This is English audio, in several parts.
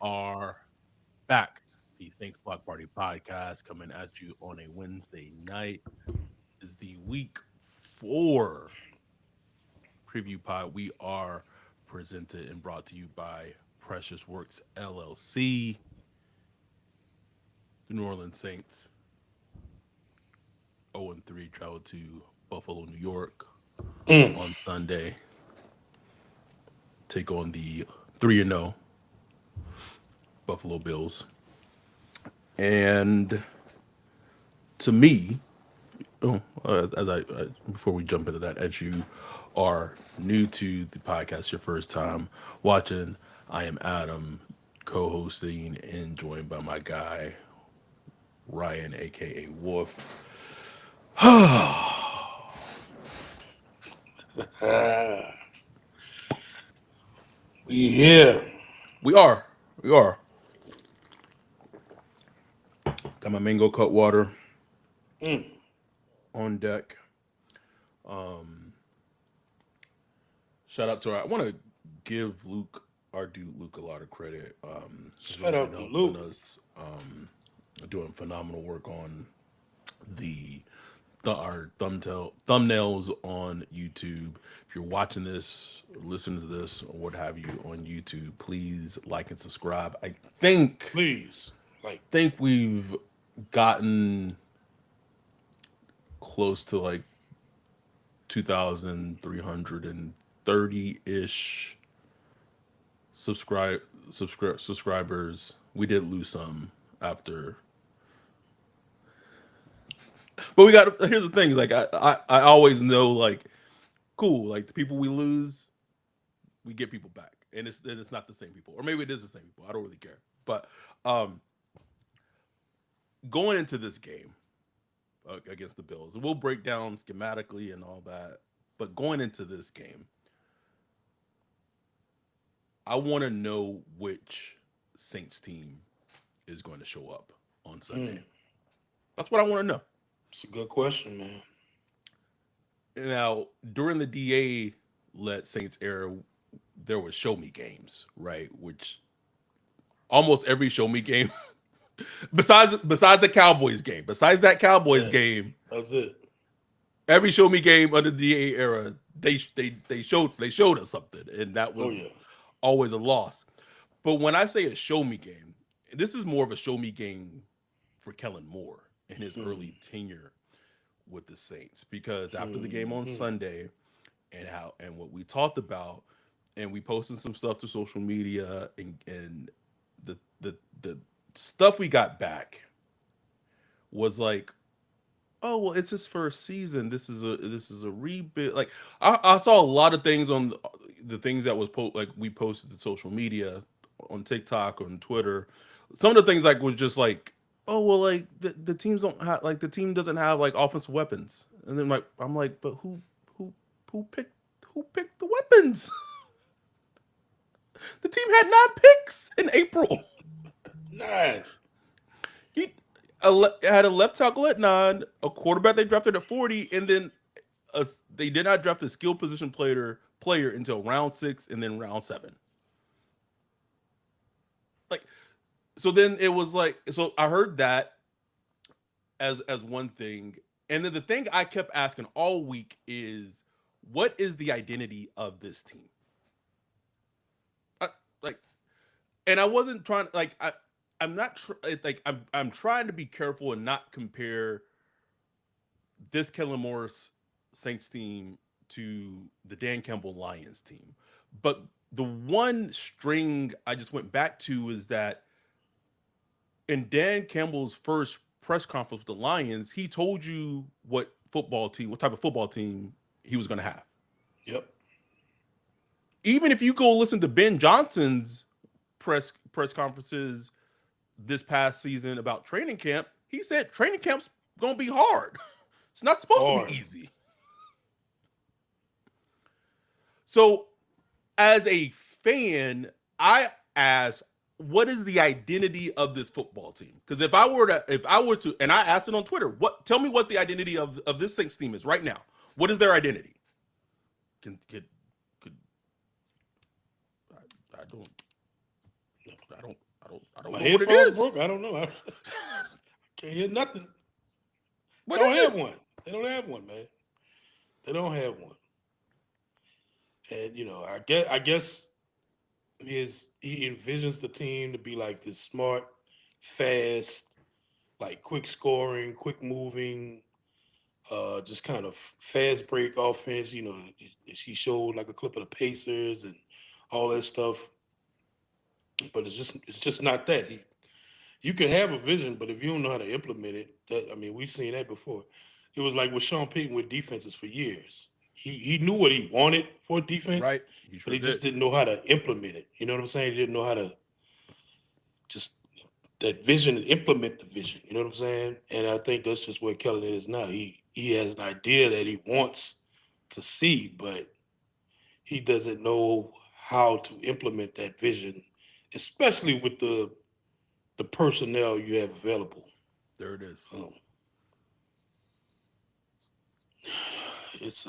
are back. The Saints Block Party podcast coming at you on a Wednesday night is the week 4 preview pod. We are presented and brought to you by Precious Works LLC. The New Orleans Saints 0-3 traveled to Buffalo, New York Mm. on Sunday. Take on the 3-0 Buffalo Bills. And to me, before we jump into that, as you are new to the podcast, your first time watching, I am Adam, co-hosting and joined by my guy Ryan, aka Wolf. Ah, we here. We are, we are. Got my mango cut water Mm. on deck. Um, Shout out to our. I want to give our dude Luke, a lot of credit. He's Shout really been out to helping Luke. us, doing phenomenal work on the our thumbnails on YouTube. If you're watching this, or listening to this, or what have you on YouTube, please like and subscribe. I Please. Like, think we've gotten close to like 2,330 ish subscribers. We did lose some after, but we got. Here's the thing: like I always know, like, cool, like the people we lose, we get people back, and it's not the same people, or maybe it is the same people. I don't really care. But um, going into this game against the Bills, we'll break down schematically and all that. But going into this game, I want to know which Saints team is going to show up on Sunday. mm. That's what I want to know. It's a good question, man. Now, during the DA led Saints era, there was show me games, right? Which almost every show me game, besides the Cowboys game, besides that Cowboys Yeah, game, that's it. every show me game under the DA era, they showed us something, and that Oh, was yeah. always a loss. But when I say a show me game, this is more of a show me game for Kellen Moore in his Mm. early tenure with the Saints, because after the game on Mm. Sunday and what we talked about, and we posted some stuff to social media, and the stuff we got back was like, oh well, it's his first season. This is a rebuild. Like I saw a lot of things on the things that was like we posted to social media, on TikTok, on Twitter. Some of the things like was just like, oh well, like the teams don't have, like, the team doesn't have like offensive weapons, and then like I'm like, but who who picked who picked the weapons? The team had 9 picks in April. Nine. He had a left tackle at 9, a quarterback they drafted at 40, and then they did not draft a skill position player until round 6 and then round 7. Like, so then it was like, so I heard that as one thing, and then the thing I kept asking all week is, what is the identity of this team? I, like, and I wasn't trying, like, I'm not like I'm trying to be careful and not compare this Kellen Morris Saints team to the Dan Campbell Lions team. But the one string I just went back to is that in Dan Campbell's first press conference with the Lions, he told you what type of football team he was going to have. Yep. Even if you go listen to Ben Johnson's press conferences this past season about training camp, he said training camp's going to be hard. It's not supposed to be Hard. easy. So, as a fan, I ask, what is the identity of this football team? Because if I were to, and I asked it on Twitter, tell me what the identity of this Saints team is right now. What is their identity? Could I don't My know what it headphones is. broke. I don't know. I can't hear nothing. What Don't is have it? one. They don't have one, man. They don't have one. And I guess he envisions the team to be like this smart, fast, like quick scoring, quick moving, just kind of fast break offense. She showed like a clip of the Pacers and all that stuff, but it's just not that. You can have a vision, but if you don't know how to implement it, that I mean, we've seen that before. It was like with Sean Payton with defenses for years. He knew what he wanted for defense, Right. He but sure he did. just didn't know how to implement it. You know what I'm saying? He didn't know how to just that vision and implement the vision. You know what I'm saying? And I think that's just where Kellen is now. He has an idea that he wants to see, but he doesn't know how to implement that vision, especially with the personnel you have available. There it is. Um, it's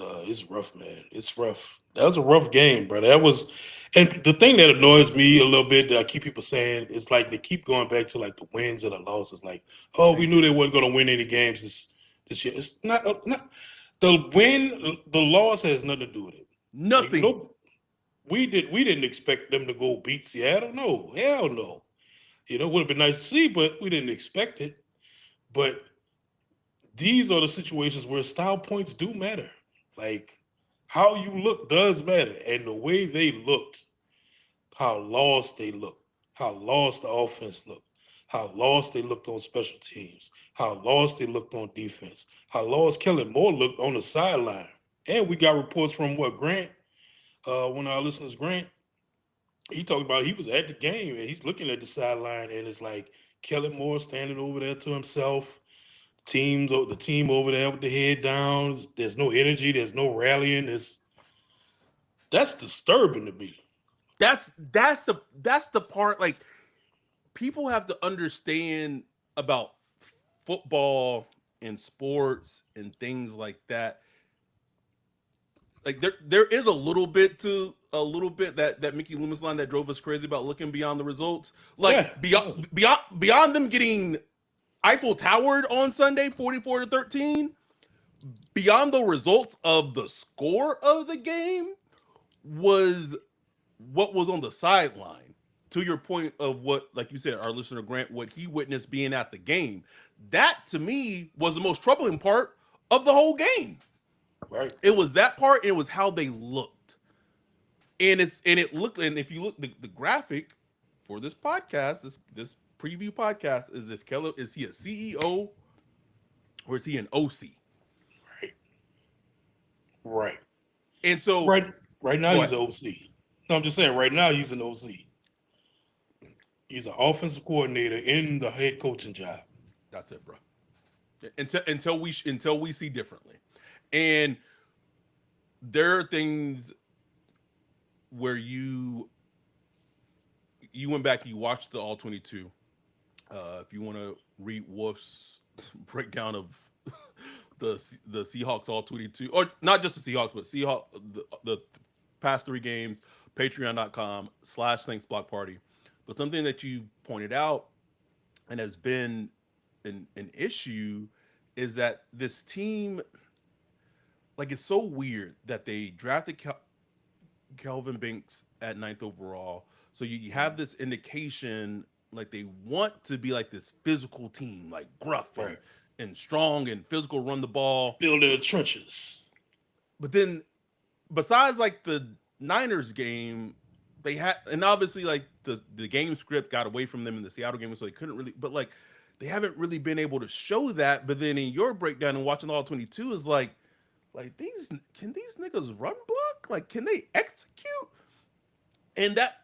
rough, man. It's rough. That was a rough game, bro. That was, and the thing that annoys me a little bit that I keep people saying is like they keep going back to like the wins or the losses. Like, oh, we Thank knew you. they weren't going to win any games this year. It's not the win. The loss has nothing to do with it. Like Nothing. no, we didn't expect them to go beat Seattle. No, hell no. Would have been nice to see, but we didn't expect it. But these are the situations where style points do matter. Like how you look does matter. And the way they looked, how lost they looked, how lost the offense looked, how lost they looked on special teams, how lost they looked on defense, how lost Kellen Moore looked on the sideline. And we got reports from what Grant, one of our listeners, Grant, he talked about he was at the game and he's looking at the sideline and it's like Kellen Moore standing over there to himself, the team over there with the head down. There's no energy. There's no rallying. That's disturbing to me. That's the part. Like, people have to understand about football and sports and things like that. Like, there is a little bit that Mickey Loomis line that drove us crazy about looking beyond the results. Like, Yeah, yeah, beyond them getting Eiffel Towered on Sunday, 44-13. Beyond the results of the score of the game was what was on the sideline. To your point of what, like you said, our listener Grant, what he witnessed being at the game, that to me was the most troubling part of the whole game. right. It was that part, and it was how they looked. And it looked, and if you look the graphic for this podcast, this preview podcast, is if Keller is he a CEO or is he an OC? Right, right, And so, right. Right now go he's ahead. an OC. No, I'm just saying. Right now he's an OC. He's an offensive coordinator in the head coaching job. That's it, bro. Until we see differently. And there are things where you went back and you watched the all 22. If you want to read Wolf's breakdown of the Seahawks all 22, or not just the Seahawks, but the past three games, patreon.com/Saints Block Party. But something that you pointed out and has been an issue is that this team, like, it's so weird that they drafted Kelvin Banks at ninth overall. So you have this indication like they want to be like this physical team, like gruff Right. and strong and physical, run the ball. Building the trenches. But then besides like the Niners game, they had, and obviously like the game script got away from them in the Seattle game, so they couldn't really. But like they haven't really been able to show that. But then in your breakdown and watching all 22 is like these niggas run block? Like, can they execute? And that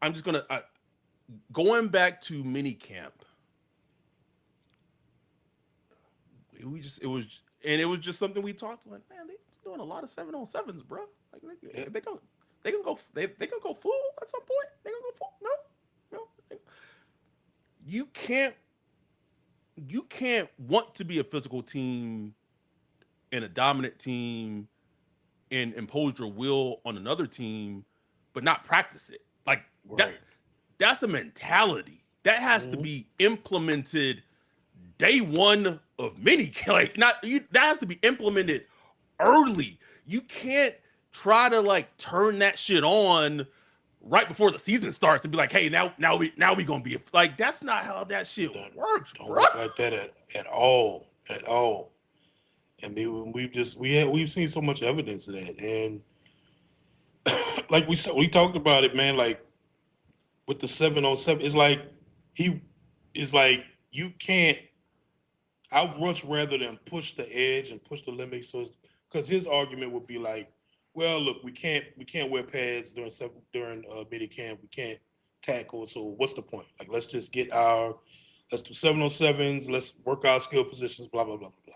I'm just gonna going back to mini camp. It was just something we talked like, man, they doing a lot of 7-on-7s, bro. Like Yeah. they gonna go full at some point. They gonna go full. No. You can't want to be a physical team and a dominant team and impose your will on another team, but not practice it. Like that. Right. That's a mentality. That has to Mhm. be implemented day one of mini. Like that has to be implemented early. You can't try to like turn that shit on right before the season starts and be like, hey, now we gonna be like that's not how that shit Don't, works, don't bro. work like that at all. At all. I mean, we've seen so much evidence of that, and like we said, we talked about it, man. Like with the 7-on-7, it's like he is like you can't. I'd much rather than push the edge and push the limit. So, because his argument would be like, well, look, we can't wear pads during mini camp. We can't tackle. So what's the point? Like, let's do 7-on-7s. Let's work our skill positions. Blah blah blah blah blah.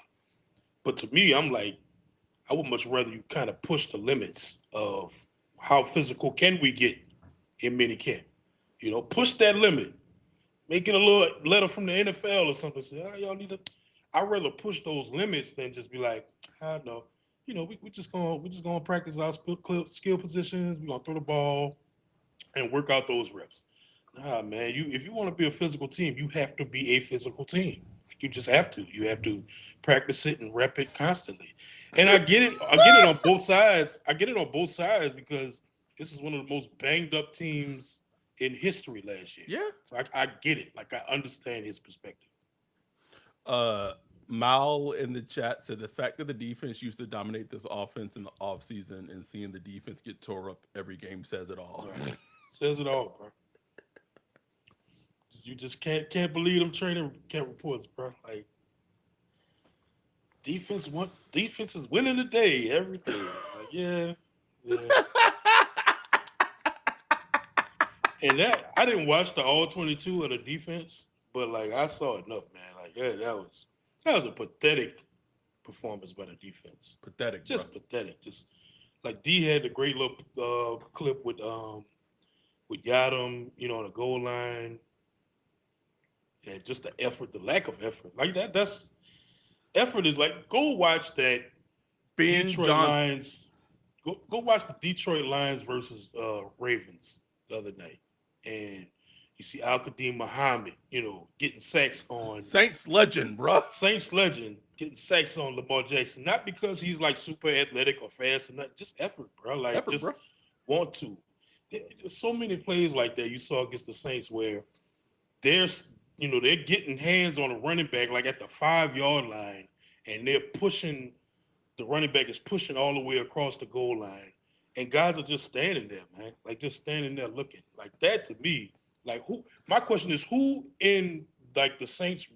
But to me, I'm like, I would much rather you kind of push the limits of how physical can we get in mini camp. Push that limit. Make it a little letter from the NFL or something. Say, y'all need to. I'd rather push those limits than just be like, I know. We just gonna practice our skill positions. We're gonna throw the ball and work out those reps. Nah, man. If you want to be a physical team, you have to be a physical team. Like you just have to. You have to practice it and rep it constantly. And I get it. I get it on both sides. I get it on both sides because this is one of the most banged up teams in history last year. Yeah. So I get it. Like I understand his perspective. Uh Mal in the chat said the fact that the defense used to dominate this offense in the offseason and seeing the defense get tore up every game says it all. Right. Says it all, bro. You just can't believe them training camp reports, bro. Like defense is winning the day every day. It's like, yeah, yeah. And that I didn't watch the all 22 of the defense, but like I saw enough, man. Like yeah, that was a pathetic performance by the defense. Pathetic, bro. Just pathetic. Just like D had a great little clip with Yadam, on the goal line, and just the effort, the lack of effort. Like that's effort is like go watch that Ben Detroit Johnson. Lions. Go watch the Detroit Lions versus Ravens the other night, and you see Al Qadim Muhammad, getting sacks on Saints legend, bro. Saints legend, getting sacks on Lamar Jackson. Not because he's like super athletic or fast or nothing, just effort, bro. Like Effort, bro. just want to. There's so many plays like that you saw against the Saints where there's they're getting hands on a running back like at the 5 yard line, and they're pushing the running back is pushing all the way across the goal line, and guys are just standing there, man, like just standing there looking. Like that to me, like who? My question is, who in like the Saints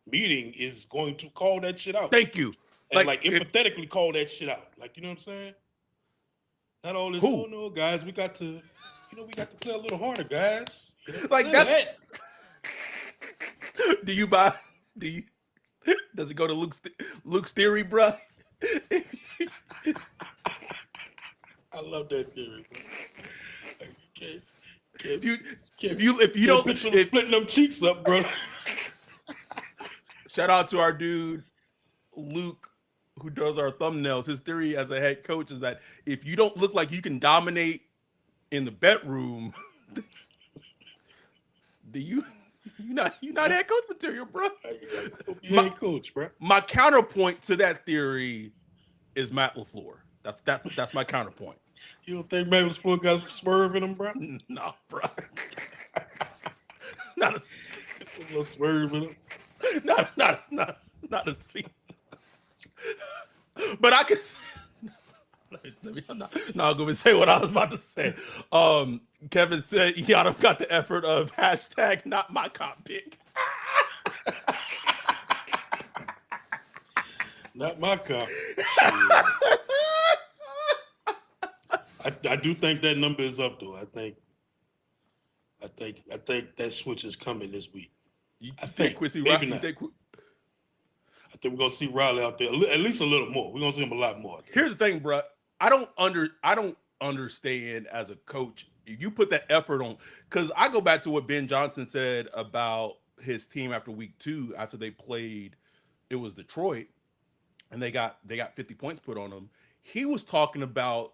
meeting is going to call that shit out Thank you. and Like like empathetically call that shit out? Like you know what I'm saying? Not all this. Oh who? no, guys, we got to play a little harder, guys. Like None of that's that. do you buy do you does it go to Luke's theory, bro? I love that theory. Bro. Like, if you can't, if you can't don't picture them splitting them cheeks up, bro. shout out to our dude Luke who does our thumbnails. His theory as a head coach is that if you don't look like you can dominate in the bedroom, do you not head coach material, bro? You ain't coach, bro. My counterpoint to that theory is Matt LaFleur. That's my counterpoint. You don't think Magnus Floyd got a swerve in him, bro? No, bro. not a A little swerve in him. not a scene. But I could. I'm not going to say what I was about to say. Kevin said Yada got the effort of hashtag not my cop pick. Not my car. I do think that number is up though. I think that switch is coming this week. You I think think Quincy maybe Rock? not. I think we're gonna see Riley out there at least a little more. We're gonna see him a lot more. Here's the thing, bro. I don't understand as a coach if you put that effort on, because I go back to what Ben Johnson said about his team after week 2, after they played, it was Detroit, and they got 50 points put on them. He was talking about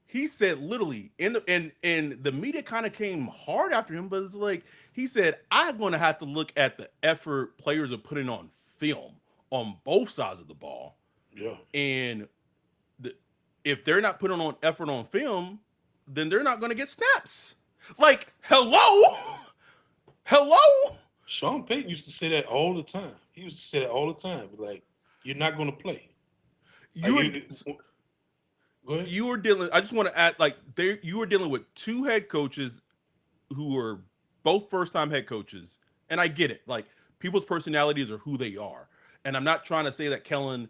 he said literally in the media kind of came hard after him, but it's like he said, I'm gonna have to look at the effort players are putting on film on both sides of the ball. Yeah. And the, if they're not putting on effort on film, then they're not gonna get snaps. Like, hello? Hello? Sean Payton used to say that all the time. He used to say that all the time. Like, you're not going to play. Like, You're go ahead. you were dealing. I just want to add, like, there you were dealing with two head coaches who were both first time head coaches, and I get it. Like, people's personalities are who they are, and I'm not trying to say that Kellen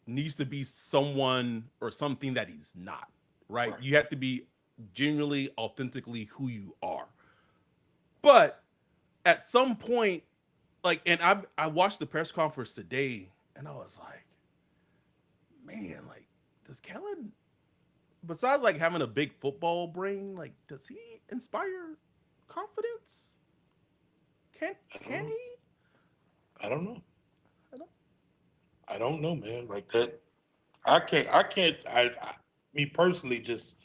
needs to be someone or something that he's not. Right? Right. You have to be genuinely, authentically who you are. But at some point, like, and I watched the press conference today, and I was like, man, like, does Kellen, besides like having a big football brain, like, does he inspire confidence? Can I don't can know. he? I don't know. I don't. I don't know, man. Like that. I me personally, just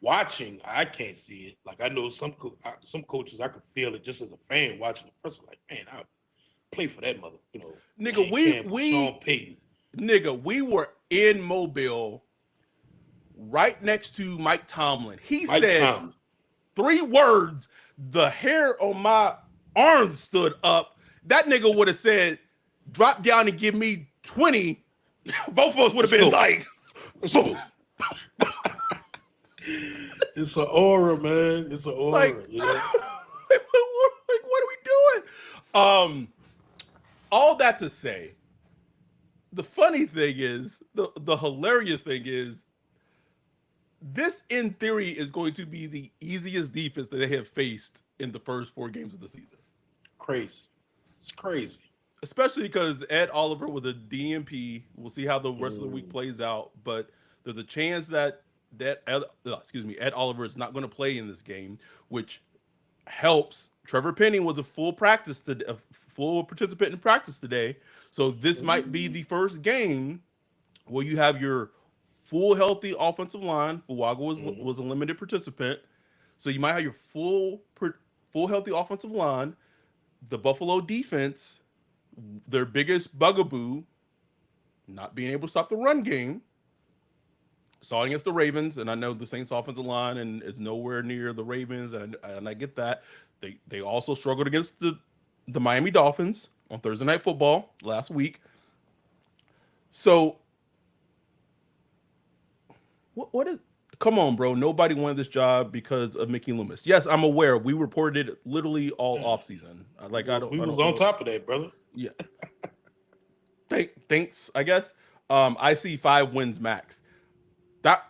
watching, I can't see it. Like I know some coaches, I could feel it just as a fan watching the person. Like, man, I play for that mother, Nigga, Dan Campbell, Sean Payton, we were in Mobile, right next to Mike Tomlin. He Mike said Tomlin. three words. The hair on my arm stood up. That nigga would have said, "Drop down and give me 20." Both of us would have Let's been go. like, Let's boom. go. It's an aura, man. It's an Like, aura. like, what are we doing? All that to say, the funny thing is, the hilarious thing is, this in theory is going to be the easiest defense that they have faced in the first four games of the season. Crazy. It's crazy. Especially because Ed Oliver with a DMP. We'll see how the rest of the week Mm. plays out, but there's a chance that Ed Oliver is not going to play in this game, which helps. Trevor Penny was a full participant in practice today, so this might be Mm. the first game where you have your full healthy offensive line. Fuaga Mhm. was a limited participant, so you might have your full healthy offensive line. The Buffalo defense, their biggest bugaboo, not being able to stop the run game. Saw it against the Ravens, and I know the Saints' offensive line and is nowhere near the Ravens, and I get that. They also struggled against the Miami Dolphins on Thursday Night Football last week. So what is? Come on, bro. Nobody wanted this job because of Mickey Loomis. Yes, I'm aware. We reported it literally all Yeah. off season. Like I don't We I was don't on know. top of that, brother. Yeah. Thanks, I guess. I see 5 wins max. That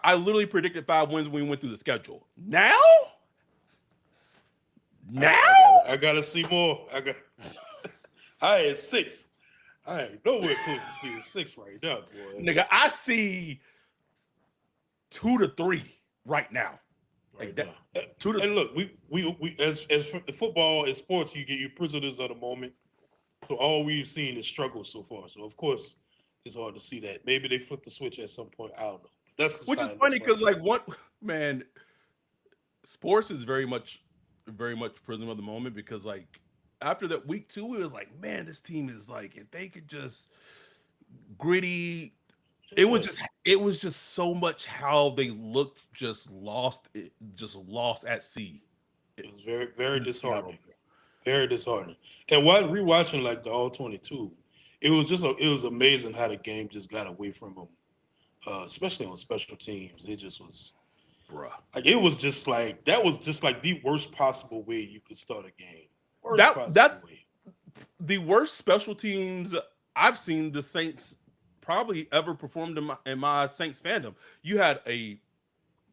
I literally predicted 5 wins when we went through the schedule. Now, I gotta see more. I had 6. I ain't nowhere close to seeing 6 right now, boy. nigga, I see 2 to 3 right now. Like Right that, now. 2 to. And look, we as football and sports, you get your prisoners of the moment. So all we've seen is struggle so far. So of course, it's hard to see that. Maybe they flip the switch at some point. I don't know. But that's just Which how is it funny looks right because now. like what man, sports is very much prism of the moment because like after that week 2, it was like, man, this team is like if they could just gritty. Yeah, It was just so much how they looked just lost at sea. it was very very In Seattle. disheartening. Very disheartening. And while rewatching like the all 22, it was amazing how the game just got away from them, especially on special teams. It just was Bruh. like it was just like that was just like the worst possible way you could start a game. Worst possible That way. the worst special teams I've seen the Saints probably ever performed in my Saints fandom. You had a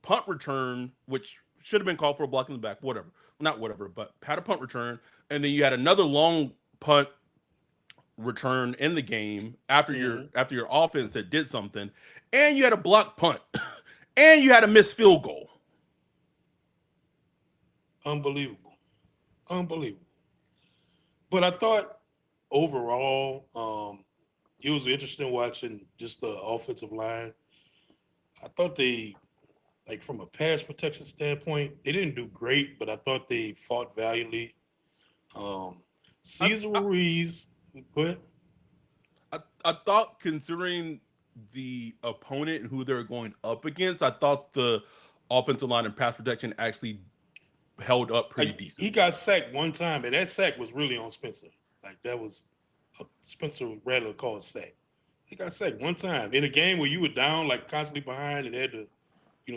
punt return, which should have been called for a block in the back, whatever. Not whatever, but had a punt return, and then you had another long punt return in the game Hmm. after your offense had did something, and you had a block punt, and you had a missed field goal. Unbelievable. Unbelievable. But I thought overall, it was interesting watching just the offensive line. I thought they like from a pass protection standpoint, they didn't do great, but I thought they fought valiantly. Um, I, Caesar I Ruiz, go ahead. I thought considering the opponent and who they're going up against, I thought the offensive line and pass protection actually held up pretty Like he got decently. sacked one time, and that sack was really on Spencer. Like that was a Spencer Rattler called sack. He got sacked one time in a game where you were down, like constantly behind, and had to,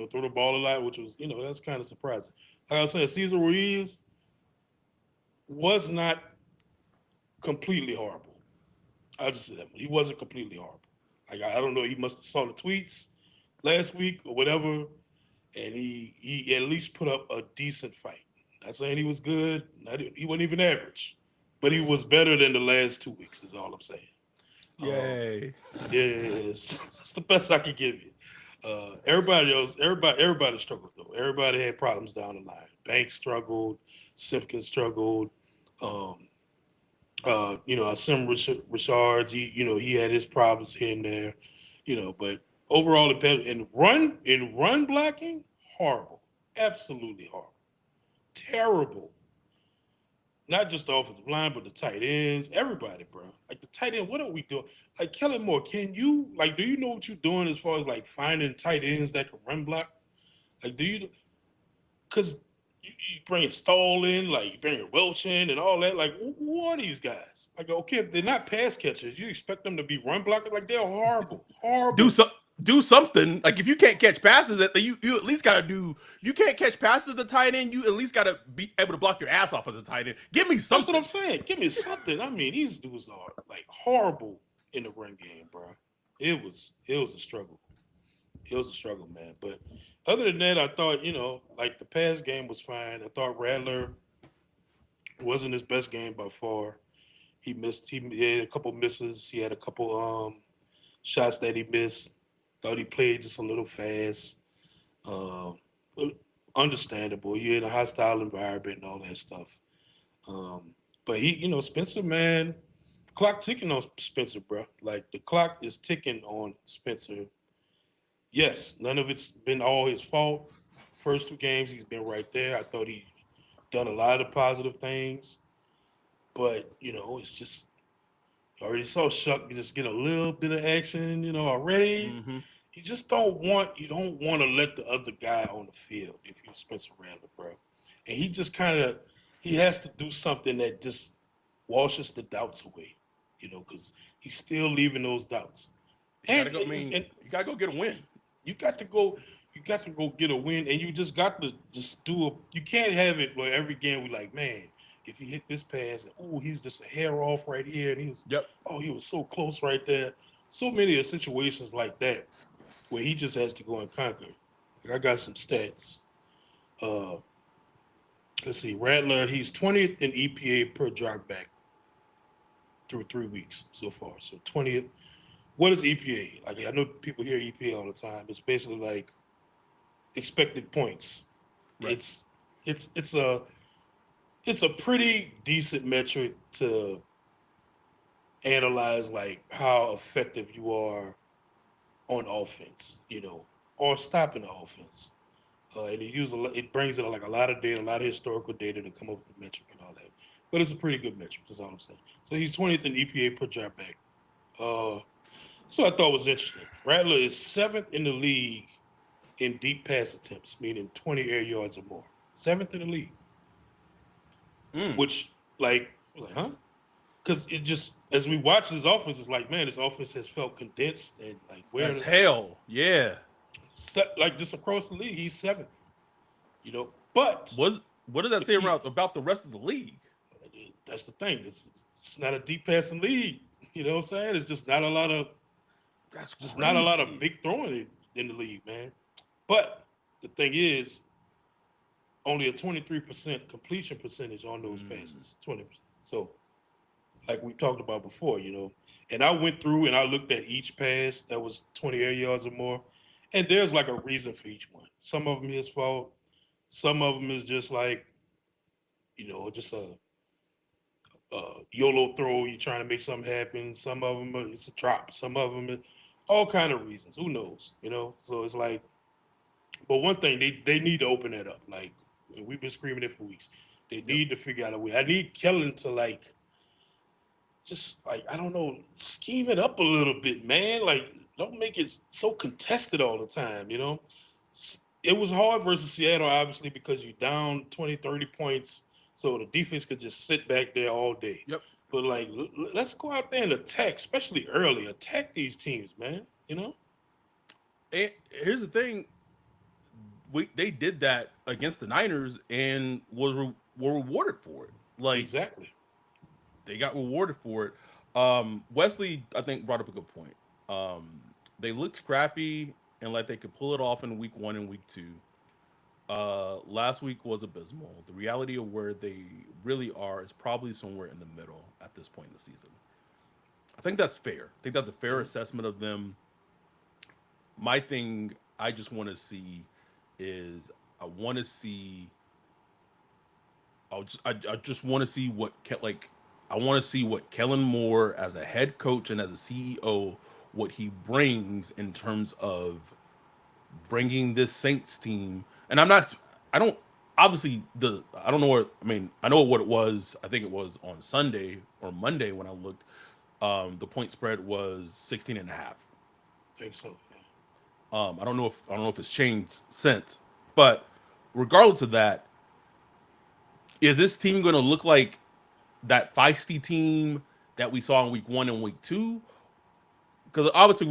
throw the ball a lot, which was, that's kind of surprising. Like I said, Cesar Ruiz was not completely horrible. I'll just say that he wasn't completely horrible. Like I don't know, he must have saw the tweets last week or whatever, and he at least put up a decent fight. Not saying he was good. He wasn't even average, but he was better than the last 2 weeks. Is all I'm saying. Um, Yay. yes, that's the best I could give you. Everybody else, everybody struggled though. Everybody had problems down the line. Banks struggled. Simpkins struggled. Um, Sim Richards, he had his problems here and there, but overall, in run blocking, horrible, absolutely horrible, terrible. Not just the offensive line, but the tight ends, everybody, bro. Like the tight end, what are we doing? Like Kellen Moore, do you know what you're doing as far as like finding tight ends that can run block? Like, do you? Because you bring Stoll in, like you bring Welch in, and all that. Like, who are these guys? Like, okay, if they're not pass catchers, you expect them to be run blockers? Like, they're horrible, do horrible. so do something. Like if you can't catch passes, you at least gotta do. You can't catch passes at the tight end. You at least gotta be able to block your ass off as a tight end. Give me That's what something. I'm saying. Give me something. I mean, these dudes are like horrible in the run game, bro. It was a struggle. It was a struggle, man. But other than that, I thought like the pass game was fine. I thought Rattler wasn't his best game by far. He missed. He had a couple misses. He had a couple shots that he missed. Thought he played just a little fast. Um, Understandable. You're in a hostile environment and all that stuff. Um, but Spencer, man, clock ticking on Spencer, bro. Like the clock is ticking on Spencer. Yes, none of it's been all his fault. First 2 games, he's been right there. I thought he done a lot of positive things, but it's just already saw Shuck just get a little bit of action, already. Mm-hmm. You don't want to let the other guy on the field if you're Spencer Rattler, bro. And he just kind of he has to do something that just washes the doubts away, because he's still leaving those doubts. You And gotta go. I mean, and you gotta go get a win. you got to go you got to go get a win, and you just got to just do a you can't have it where every game we like, man, if he hit this pass and oh he's just a hair off right here and Yep. he was so close right there. So many of situations like that where he just has to go and conquer. Like I got some stats. Uh let's see, Rattler, he's 20th in EPA per drop back through 3 weeks so far. So 20th. What is EPA? Like I know people hear EPA all the time. It's basically like expected points. Right. It's it's it's a it's a pretty decent metric to analyze like how effective you are on offense, or stopping the offense. It brings in like a lot of data, a lot of historical data to come up with the metric and all that. But it's a pretty good metric. That's all I'm saying. So he's 20th in EPA per dropback. Uh, so I thought was interesting. Rattler is seventh in the league in deep pass attempts, meaning 20 air yards or more. Seventh in the league, Mm. which like huh? Because it just as we watch this offense, it's like man, this offense has felt condensed and like where As hell. Yeah. like just across the league, he's seventh. But What does that the say key about the rest of the league? that's the thing. It's not a deep passing league. You know what I'm saying? It's That's just not a lot of crazy. big throwing in the league, man. But the thing is, only a 23% completion percentage on those Mm. passes. 20%. So like we talked about before, and I went through and I looked at each pass that was 20 air yards or more, and there's like a reason for each one. Some of them his fault. Some of them is just like, just a YOLO throw. You're trying to make something happen. Some of them it's a drop. Some of them, all kind of reasons. Who knows? So it's like, but one thing they need to open that up. Like we've been screaming it for weeks. They Yep. need to figure out a way. I need Kellen to like just like I don't know, scheme it up a little bit, man. Like don't make it so contested all the time. It was hard versus Seattle, obviously, because you down 20, 30 points, so the defense could just sit back there all day. Yep. But like, let's go out there and attack, especially early. Attack these teams, man. And here's the thing: they did that against the Niners and were rewarded for it. Like Exactly. they got rewarded for it. Wesley, I think, brought up a good point. They looked scrappy and like they could pull it off in week one and week two. Last week was abysmal. The reality of where they really are is probably somewhere in the middle at this point in the season. I think that's fair. I think that's a fair Mhm. assessment of them. My thing I just want to see is I want to see I just want to see like I want to see what Kellen Moore as a head coach and as a CEO what he brings in terms of bringing this Saints team. And I don't obviously the I don't know what I mean I know what it was. I think it was on Sunday or Monday when I looked. The point spread was 16 and a half. Think so. Yeah. I don't know if it's changed since, but regardless of that, is this team going to look like that feisty team that we saw in week one and week two? Because obviously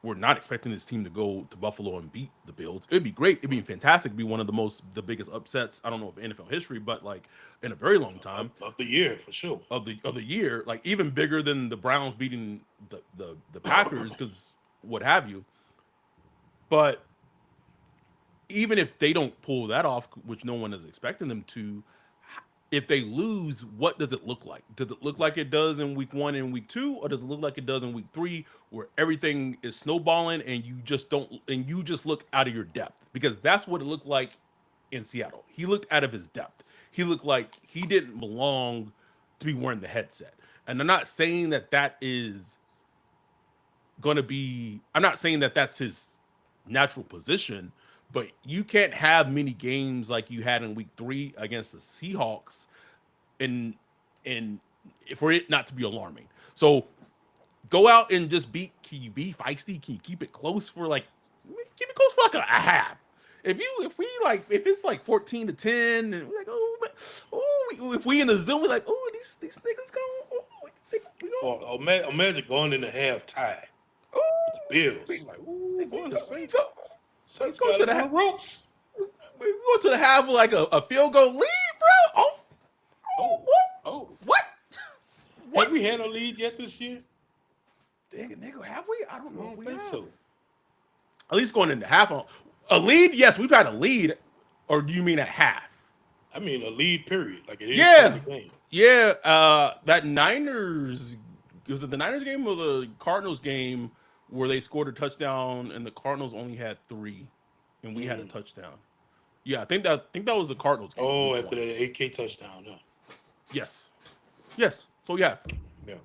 we're not expecting this team to go to Buffalo and beat the Bills. It'd be great. It'd be fantastic. It'd be one of the biggest upsets. I don't know if NFL history, but like in a very long time Of the year for sure. of the year, like even bigger than the Browns beating the Packers, because what have you. But even if they don't pull that off, which no one is expecting them to, if they lose, what does it look like? Does it look like it does in week one and week two, or does it look like it does in week three, where everything is snowballing and you just look out of your depth? Because that's what it looked like in Seattle. He looked out of his depth. He looked like he didn't belong to be wearing the headset. And I'm not saying that is going to be. I'm not saying that that's his natural position, but you can't have many games like you had in week three against the Seahawks and and for it not to be alarming. So go out and just beat. Can you be feisty? Can you keep it close for like keep it close for like a half? If it's like 14-10 and we're like if we in the Zoom we're like these niggas going Imagine going in the half tied with the Bills. Like, ooh, boy, the let's Saints go got to us the in the ropes. we go to the half with like a field goal lead, bro. Oh, What? oh. What? Have What? we had a lead yet this year? Nigga, have we? I don't I know if don't we think have. so. At least going into half on a lead. Yes, we've had a lead. Or do you mean at half? I mean, a lead period, like at any point in Yeah, the game. yeah. That Niners was it the Niners game or the Cardinals game where they scored a touchdown and the Cardinals only had three, and we had a Mm. touchdown. Yeah, I think that was the Cardinals game, Oh, week after one. that AK touchdown. Yeah. Yes, yes. So yeah. Yeah.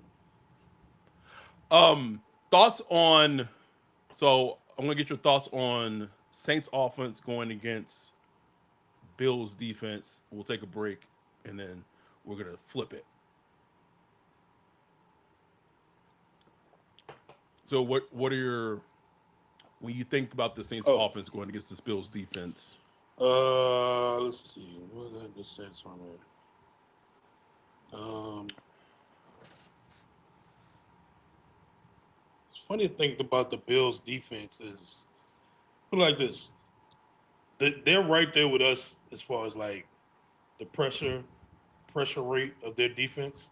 Thoughts on? So I'm gonna get your thoughts on Saints offense going against Bills defense. We'll take a break and then we're gonna flip it. So what are your when you think about the Saints Oh, offense going against this Bills defense? let's see. What did I just say on there? Um, it's funny to think about the Bills defense is put it like this. They're right there with us as far as like the pressure rate of their defense.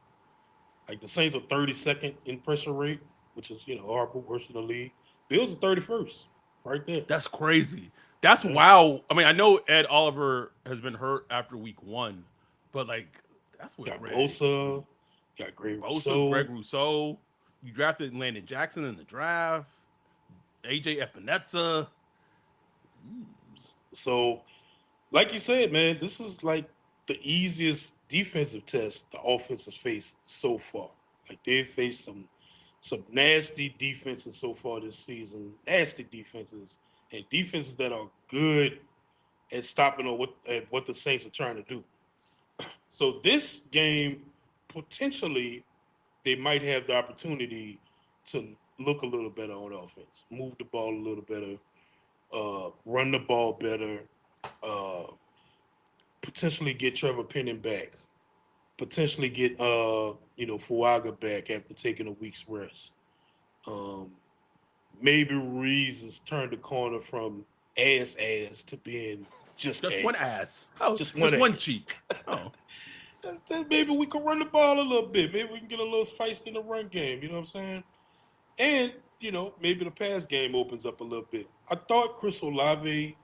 Like the Saints are 32nd in pressure rate, which is horrible, worse than the league. Bills are 31st, right there. That's crazy. That's Yeah, wow. I mean, I know Ed Oliver has been hurt after week one, but like that's with got Greg Bosa, got Greg Bosa, Greg Rousseau. Rousseau. You drafted Landon Jackson in the draft. AJ Epinesa. So, like you said, man, this is like the easiest defensive test the offense has faced so far. Like they've faced some nasty defenses so far this season. Nasty defenses and defenses that are good at stopping or what the Saints are trying to do. So this game potentially they might have the opportunity to look a little better on offense, move the ball a little better, run the ball better, uh, potentially get Trevor Penning back, potentially get Fuaga back after taking a week's rest. Um, Maybe Reeves has turned the corner from ass to being just Just one ass, ass. Oh, just one just one ass. cheek. Oh, Then maybe we can run the ball a little bit. Maybe we can get a little spice in the run game. You know what I'm saying? And maybe the pass game opens up a little bit. I thought Chris Olave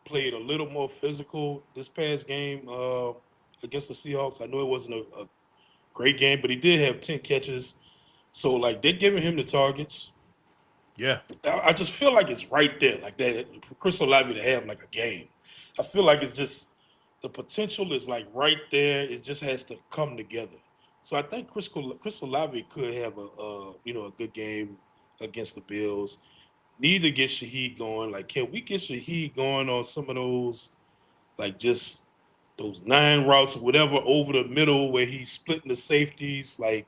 played a little more physical this past game against the Seahawks. I know it wasn't a great game, but he did have 10 catches. So like they're giving him the targets. yeah. I just feel like it's right there, like that for Chris Olave to have like a game. I feel like it's just the potential is like right there. It just has to come together. So I think Chris Olave could have a good game against the Bills. Need to get Shaheed going. Like, can we get Shaheed going on some of those like just those 9 routes or whatever over the middle where he's splitting the safeties? Like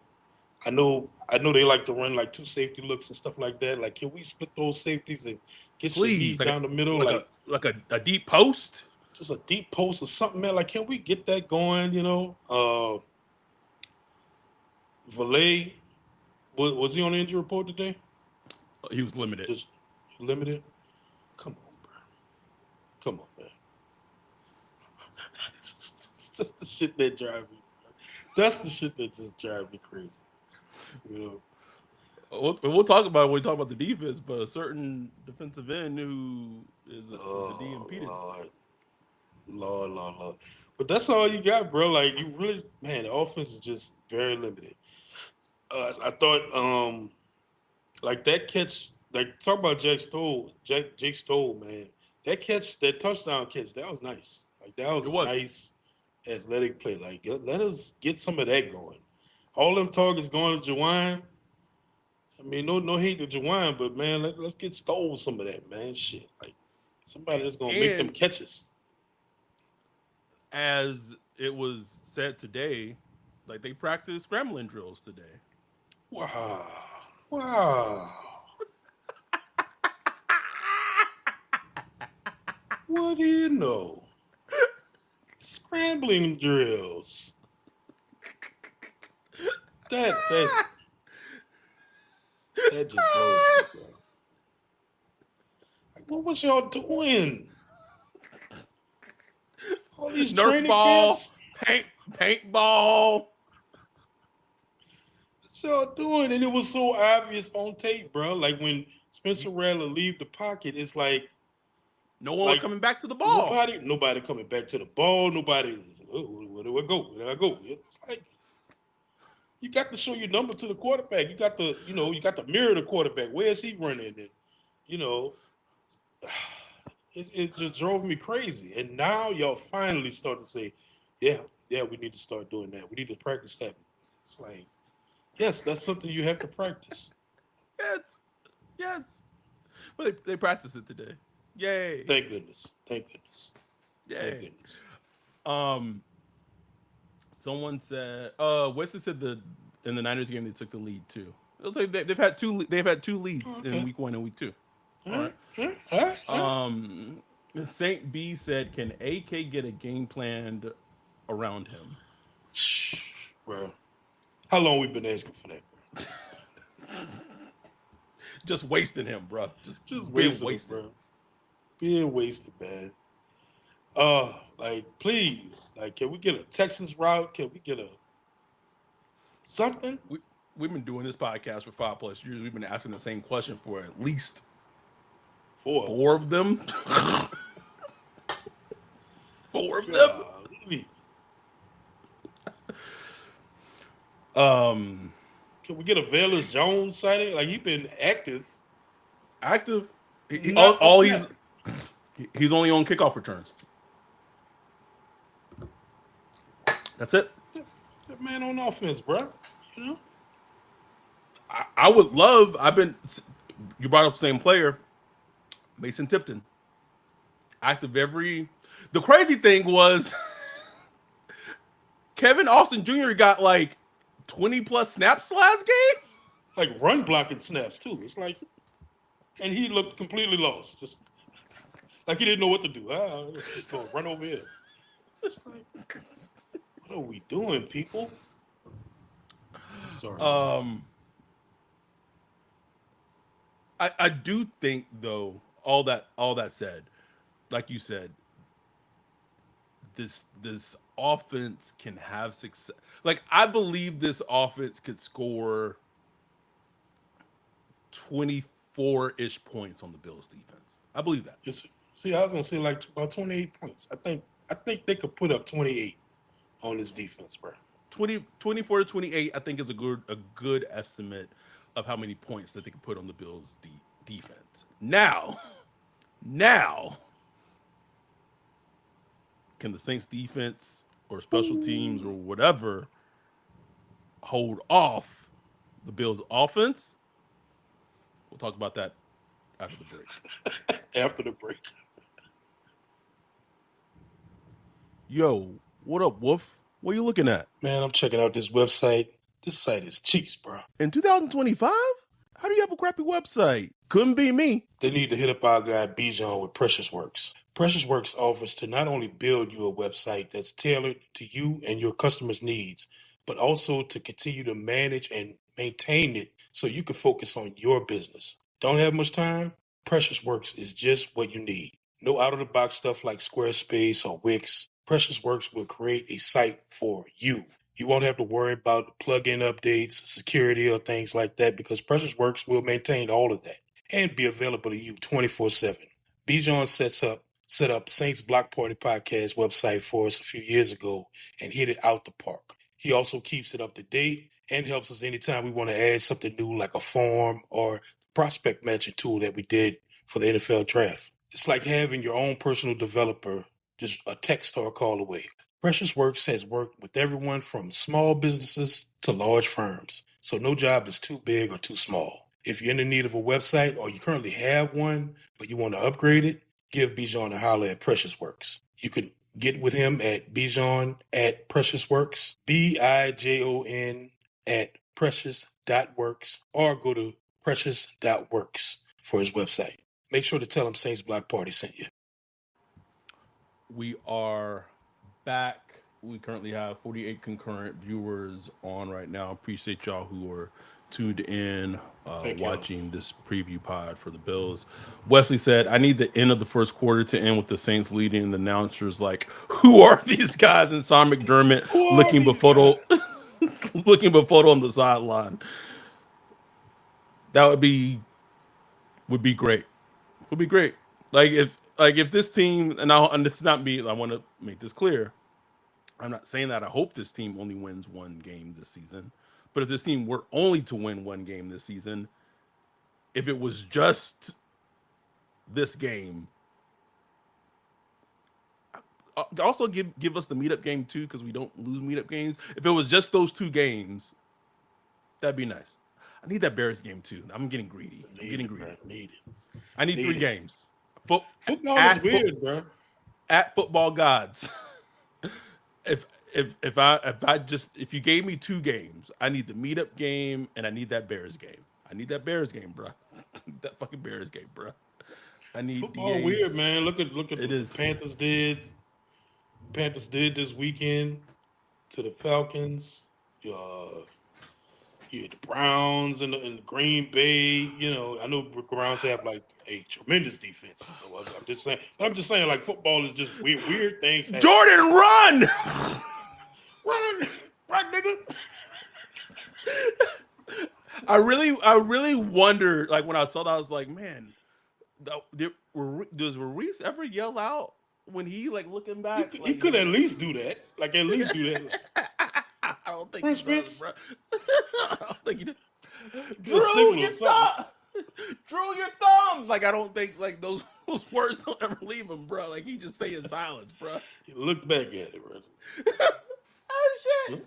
I know they like to run like two safety looks and stuff like that. Like, can we split those safeties and get Please, Shaheed down the middle? Like a deep post. just a deep post or something, man. Like, can we get that going? Valet was he on the injury report today? He was limited. Just limited. Come on, bro. Come on, man. It's just the shit that drive me. Bro. That's the shit that just drive me crazy. You know. We'll talk about it when we talk about the defense, but a certain defensive end who is a DMP Oh today. Lord. But that's all you got, bro. Like you really, man, the offense is just very limited. I thought, like that catch, like talk about Jake Stoll, man. That catch, that touchdown catch, that was nice. Like that was It a was. nice athletic play. Like let us get some of that going. All them targets going to Jawan. I mean, no hate to Jawan, but man, let's get Stoll some of that, man. Shit, like somebody that's gonna make them And catches. as it was said today, like they practiced scrambling drills today. Wow. Wow. What do you know? Scrambling drills. That that that just blows me, bro. Like, what was y'all doing? All these Nerf training ball, camps? paintball. What y'all doing? And it was so obvious on tape, bro. Like when Spencer Rattler leave the pocket, it's No one was like coming back to the ball. nobody coming back to the ball. Nobody, where do I go? Where do I go? It's like you got to show your number to the quarterback. You got to mirror the quarterback. Where is he running? And you know, it just drove me crazy. And now y'all finally start to say, yeah, yeah, we need to start doing that. We need to practice that. It's like, yes, that's something you have to practice. Yes, yes. But they practiced it today. Yay, Thank goodness. Thank goodness. Thank yay. goodness. Um, someone said, Wesley said in the Niners game they took the lead too. They've had two leads in Okay. week 1 and week 2. All All right. right. All right. All right. All right. Saint B said, "Can AK get a game planned around him?" Bro, how long we been asking for that, bro? Just wasting him, bro. Just Just being wasting it, wasted. bro. Being wasted, man. Like, please, like, can we get a Texas route? Can we get a something? We we've been doing this podcast for 5+ years. We've been asking the same question for at least 4 of them. 4 of them. 4 of them. Golly. Um, Can we get a Velus Jones sighting? Like, he been active, active. not a All snap. he's only on kickoff returns. That's it. That man on offense, bro. You know? I would love. You brought up the same player, Mason Tipton, active every. The crazy thing was Kevin Austin Jr. got like 20 plus snaps last game. Like run blocking snaps too. It's like, and he looked completely lost, just like he didn't know what to do. Let's just go run over here. It's like, what are we doing, people? Sorry, man. Um, I do think though, all that said, like you said, this offense can have success. Like I believe this offense could score 24-ish points on the Bills defense. I believe that. See, I was gonna say like about 28 points. I think they could put up 28 on this defense, bro. 24 to 28 I think is a good estimate of how many points that they can put on the Bills defense. Now can the Saints defense or special teams or whatever hold off the Bills offense? We'll talk about that after the break. After the break. Yo, what up, Wolf? What are you looking at? Man, I'm checking out this website. This site is cheeks, bro. In 2025? How do you have a crappy website? Couldn't be me. They need to hit up our guy Bijan with Precious Works. Precious Works offers to not only build you a website that's tailored to you and your customers' needs, but also to continue to manage and maintain it so you can focus on your business. Don't have much time? Precious Works is just what you need. No out-of-the-box stuff like Squarespace or Wix. Precious Works will create a site for you. You won't have to worry about plugin updates, security, or things like that because Precious Works will maintain all of that and be available to you 24/7. Bijan set up Saints Block Party Podcast website for us a few years ago and hit it out the park. He also keeps it up to date and helps us anytime we want to add something new like a form or the prospect matching tool that we did for the NFL draft. It's like having your own personal developer just a text or a call away. Precious Works has worked with everyone from small businesses to large firms, so no job is too big or too small. If you're in the need of a website or you currently have one, but you want to upgrade it, give Bijan a holler at Precious Works. You can get with him at Bijan at Precious Works, BIJON at precious.works, or go to precious.works for his website. Make sure to tell him Saints Block Party sent you. We are back. We currently have 48 concurrent viewers on right now. Appreciate y'all who are tuned in, watching this preview pod for the Bills. Wesley said, I need the end of the first quarter to end with the Saints leading and the announcers like, who are these guys? And Sean McDermott looking Buffalo on the sideline. That would be great. Would be great. If this team and it's not me, I want to make this clear. I'm not saying that I hope this team only wins one game this season, but if this team were only to win one game this season, if it was just this game, also give us the meetup game too because we don't lose meetup games. If it was just those two games, that'd be nice. I need that Bears game too. I'm getting greedy. I need 3 games. Football is weird, bro. At Football Gods. if you gave me 2 games, I need the meetup game and I need that Bears game. I need that Bears game, bro. That fucking Bears game, bro. I need football DAs. weird, man. Look at what the Panthers did. Panthers did this weekend to the Falcons. You had the Browns and the Green Bay. You know, I know the Browns have like a tremendous defense. So I'm just saying, like football is just weird things. Jordan, run, run, nigga. I really wondered, like when I saw that, I was like, man, does Reese ever yell out when he like looking back? He could at least do that. Like at least do that. I don't think Bruce he does, bro. I don't think he does. Drew your thumbs. Like I don't think like those words don't ever leave him, bro. Like he just stay in silence, bro. He looked back at it, bro. Oh shit.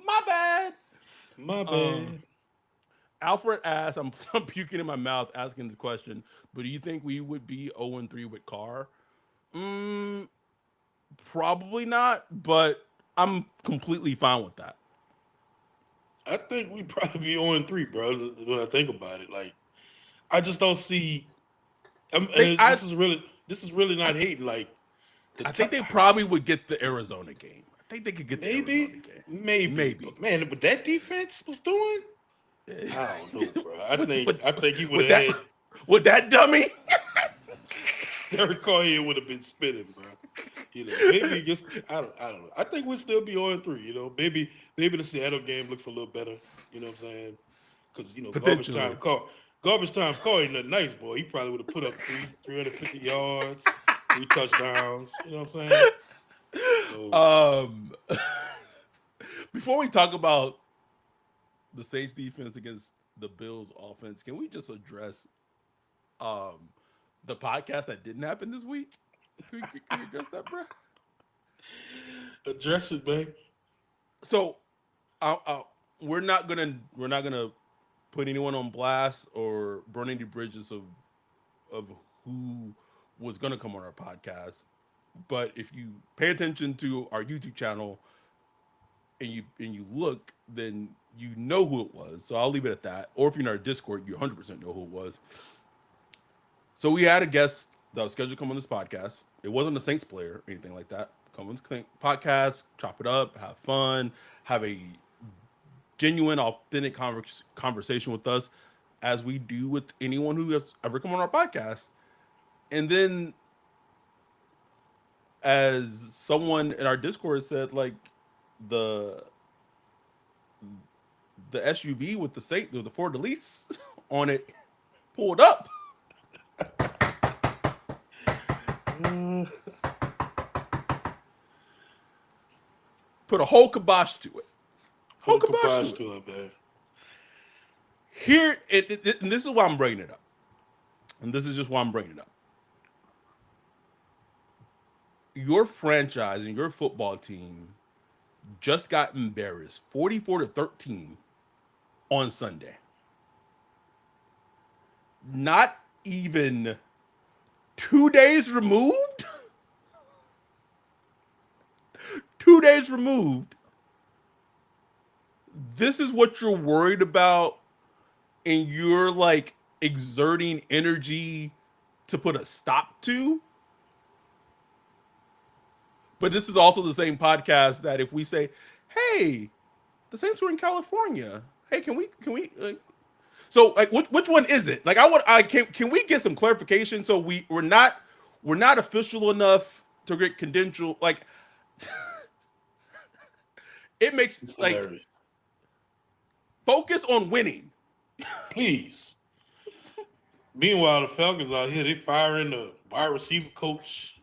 My bad. My Um, bad. Alfred asks, I'm puking in my mouth asking this question, but do you think we would be 0-3 with Carr? Mm, probably not, but I'm completely fine with that. I think we probably be on 3, bro. When I think about it, like I just don't see. And They, this is really I, not hating. Like the I think top, they probably would get the Arizona game. I think they could get the Arizona maybe, game. maybe, Maybe. but man, what that defense was doing, I don't know, bro. with, with, I think he would with have that had with that dummy. Derek Carr here would have been spinning, bro. You know, maybe it gets. I don't know. I think we'll still be on 3. You know, maybe the Seattle game looks a little better. You know what I'm saying? Because Potentially. Garbage time Carr ain't nothing nice, boy. He probably would have put up 350 yards, 3 touchdowns. You know what I'm saying? So Um, before we talk about the Saints defense against the Bills offense, can we just address um the podcast that didn't happen this week? Can we address that, bro? address it, man. So, I, we're not gonna put anyone on blast or burn any bridges of who was gonna come on our podcast. But if you pay attention to our YouTube channel and you look, then you know who it was. So I'll leave it at that. Or if you're in our Discord, you 100% know who it was. So we had a guest that was scheduled to come on this podcast. It wasn't a Saints player or anything like that. Come on the podcast, chop it up, have fun, have a genuine, authentic conversation with us, as we do with anyone who has ever come on our podcast. And then, as someone in our Discord said, like the the SUV with the Ford Elise on it pulled up, Uh, put a whole kibosh to it. put Whole a kibosh kibosh to it. to it, man. Here, and this is why I'm bringing it up. And this is just why I'm bringing it up. Your franchise and your football team just got embarrassed 44-13 on Sunday. Not even 2 days removed. 2 days removed. This is what you're worried about, and you're like exerting energy to put a stop to. But this is also the same podcast that if we say, "Hey, the Saints were in California. Hey, can we?" So like, which one is it? Like, can we get some clarification so we're not official enough to get credential. Like, it makes It's like hilarious. focus on winning. Please. Meanwhile, the Falcons out here, they firing the wide receiver coach,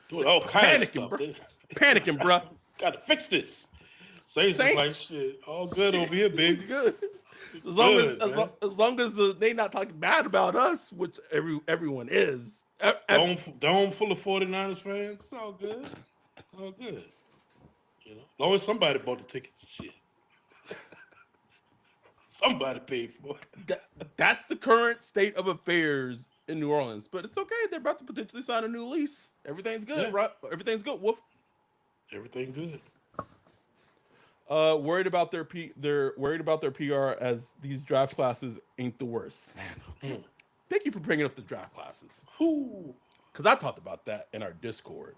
doing all kind of Panicking, stuff. bro. Panicking, bro. Got to fix this. Saints is like, Saints, shit, all good over here, baby. good. We As long as good, man. as long as they not talking bad about us, which everyone is. Dome full of 49ers fans. It's all good. All good. You know, as long as somebody bought the tickets and shit. Somebody paid for it. that, that's the current state of affairs in New Orleans. But it's okay. They're about to potentially sign a new lease. Everything's good, Yeah, right? Everything's good. Woof. everything good. They're worried about their PR as these draft classes ain't the worst. Man, Hmm. thank you for bringing up the draft classes Whew. because I talked about that in our Discord.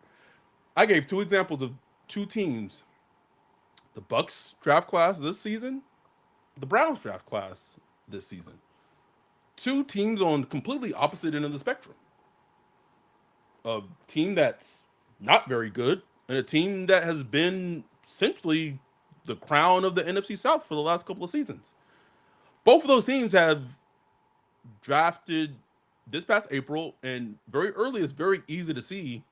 I gave two examples of two teams: the Bucks draft class this season, the Browns draft class this season. Two teams on completely opposite end of the spectrum. A team that's not very good, and a team that has been essentially the crown of the NFC South for the last couple of seasons. Both of those teams have drafted this past April, and very early, it's very easy to see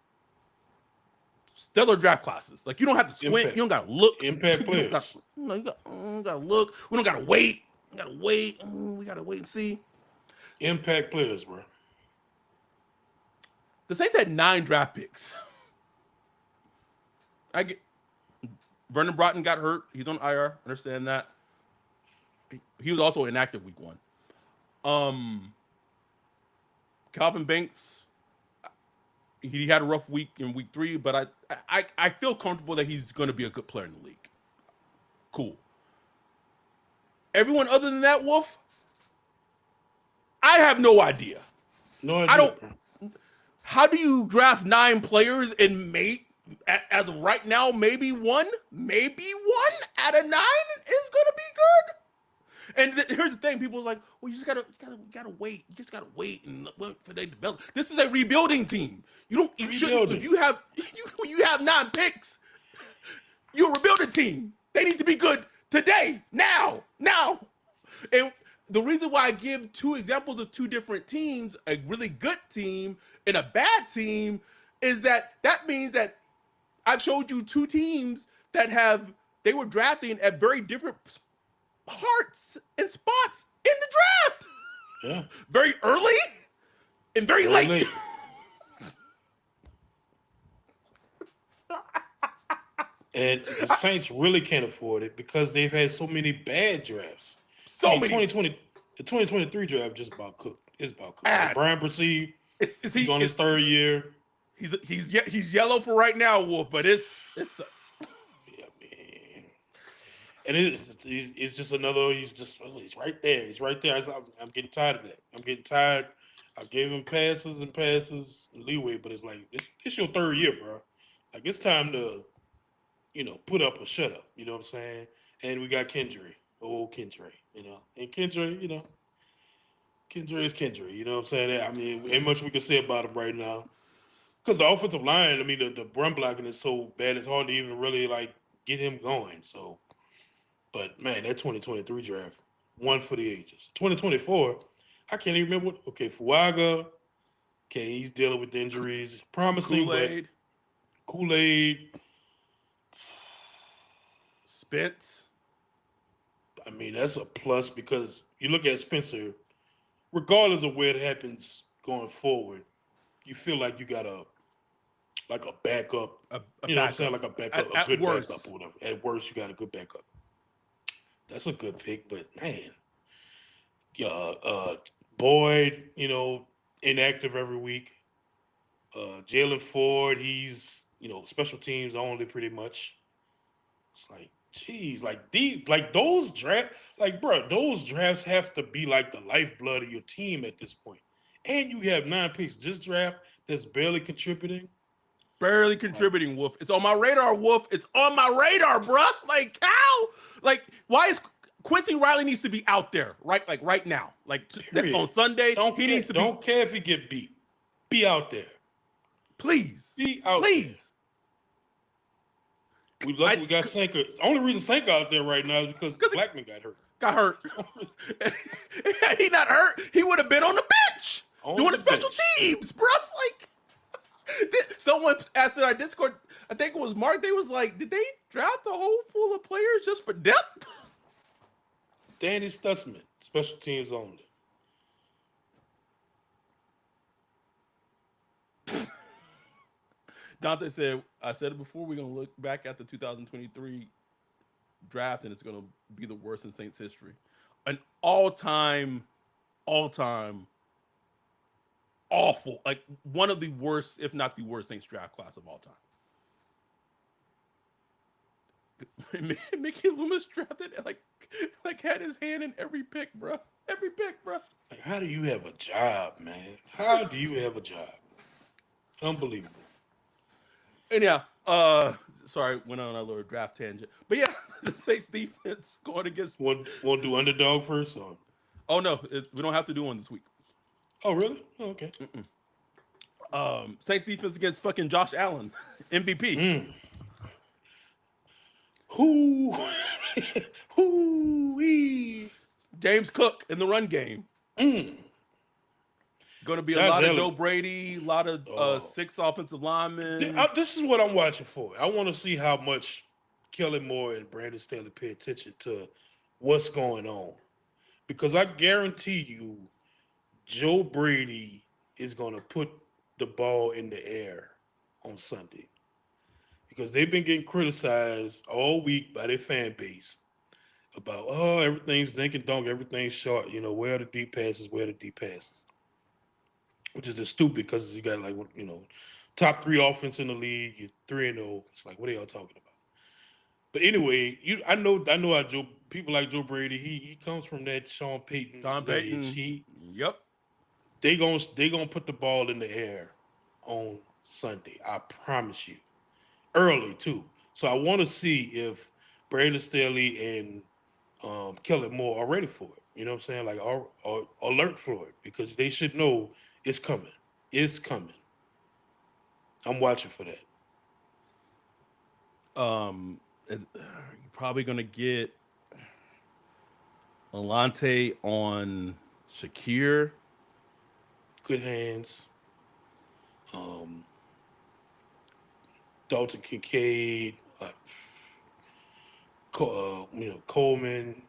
stellar draft classes. Like, you don't have to squint, Impact. you don't gotta look, Impact you don't got players. you gotta look. We don't gotta wait. We gotta wait. We gotta wait and see. Impact players, bro. The Saints had 9 draft picks. I get Vernon Broughton got hurt. He's on IR. Understand that. He was also inactive week 1. Um, Calvin Banks, he had a rough week in week 3, but I feel comfortable that he's going to be a good player in the league. Cool. Everyone other than that, Wolf, I have no idea. No I idea, don't. bro. How do you draft 9 players and as of right now, maybe one out of 9 is gonna be good? And here's the thing: people's like, well, you gotta wait. You just gotta wait and wait for they develop. This is a rebuilding team. You shouldn't. If Rebuilding. you have 9 picks, you're a rebuilding team. They need to be good today, now. And the reason why I give 2 examples of 2 different teams, a really good team and a bad team, is that means that I've showed you 2 teams that they were drafting at very different parts and spots in the draft. Yeah. Very early and very Very late. late. And the Saints really can't afford it because they've had so many bad drafts. So many 2020, the 2023 draft just about cooked. It's about cooked. Like ass. Brian Percy, It's he's on his 3rd year. He's yellow for right now, Wolf, but it's Yeah, man. And it's just another. He's right there. He's right there. I'm getting tired of that. I'm getting tired. I gave him passes and leeway, but it's like this your 3rd year, bro. Like it's time to put up or shut up. You know what I'm saying? And we got Kendry, old Kendry. And Kendry, Kendry is Kendry. You know what I'm saying? I mean, ain't much we can say about him right now. Because the offensive line, I mean, the run blocking is so bad, it's hard to even really like get him going. So, but man, that 2023 draft, one for the ages. 2024, I can't even remember what. Okay, Fuaga, okay, he's dealing with injuries, promising, but Kool-Aid, Kool-Aid. Spence. I mean, that's a plus because you look at Spencer, regardless of where it happens going forward, you feel like you got a backup. A You know what I'm saying? backup. Like a backup, a At good worst. backup or whatever. At worst, you got a good backup. That's a good pick, but man, yeah, Boyd, inactive every week. Jalen Ford, he's special teams only pretty much. It's like, geez, like those draft, like bro, those drafts have to be like the lifeblood of your team at this point. And you have 9 picks this draft that's barely contributing. Barely Like, contributing, Wolf. It's on my radar, Wolf. It's on my radar, bruh. Like how? Like why is Quincy Riley needs to be out there, right? Like right now. Like period. on Sunday, Don't he care. needs to be. Don't care if he get beat. Be out there. Please, Be out there. please. We lucky we got Sanker. The only reason Sanker out there right now is because Because Blackman got hurt. got hurt. Had he not hurt, he would have been on the bench On doing the the special bench. teams, bro. Like someone asked in our Discord, I think it was Mark. They was like, did they draft a hole full of players just for depth? Danny Stutzman, special teams only. Dante said, I said it before, we're going to look back at the 2023 draft and it's going to be the worst in Saints history. An all-time awful, like one of the worst, if not the worst Saints draft class of all time. Mickey Loomis drafted like had his hand in every pick, bro. Every pick, bro. Like, how do you have a job, man? How do you have a job? Unbelievable. Anyhow, sorry, went on a little draft tangent. But yeah, the Saints defense going against. Want to do underdog first? Or? Oh no, we don't have to do one this week. Oh really? Oh, okay. Saints defense against fucking Josh Allen, MVP. Who? Who? James Cook in the run game. Going to be Josh a lot Allen. of Joe Brady, a lot of 6 offensive linemen. This is what I'm watching for. I want to see how much Kelly Moore and Brandon Staley pay attention to what's going on. Because I guarantee you, Joe Brady is going to put the ball in the air on Sunday. Because they've been getting criticized all week by their fan base. about oh everything's dink and dunk, everything's short. Where are the deep passes? Where are the deep passes? Which is just stupid because you got like top three offense in the league. You're 3-0. It's like what are y'all talking about? But anyway, I know how Joe people like Joe Brady. He comes from that Sean Payton Tom lineage. Payton. Yep. They gonna put the ball in the air on Sunday. I promise you, early too. So I want to see if Brandon Staley and Kellen Moore are ready for it. You know what I'm saying? Like are alert for it because they should know it's coming. It's coming. I'm watching for that. You're probably gonna get Alante on Shakir. Good hands. Um, Dalton Kincaid. Coleman.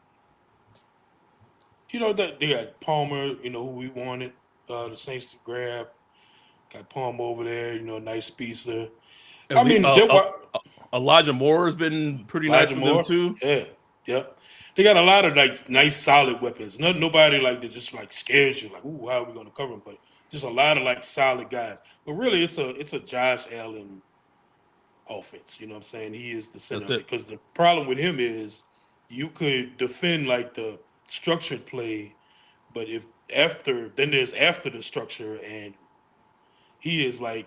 That they got Palmer. Who we wanted the Saints to grab. Got Palmer over there. Nice speedster. I mean, Elijah Moore has been pretty nice Elijah for them Moore. too. Yeah, yep. They got a lot of like nice solid weapons. Nobody like that just like scares you. Like, ooh, how are we gonna cover them? But just a lot of like solid guys. But really, it's a Josh Allen offense. You know what I'm saying? He is the center That's of it. it. Because the problem with him is you could defend like the structured play, but if there's after the structure, and he is like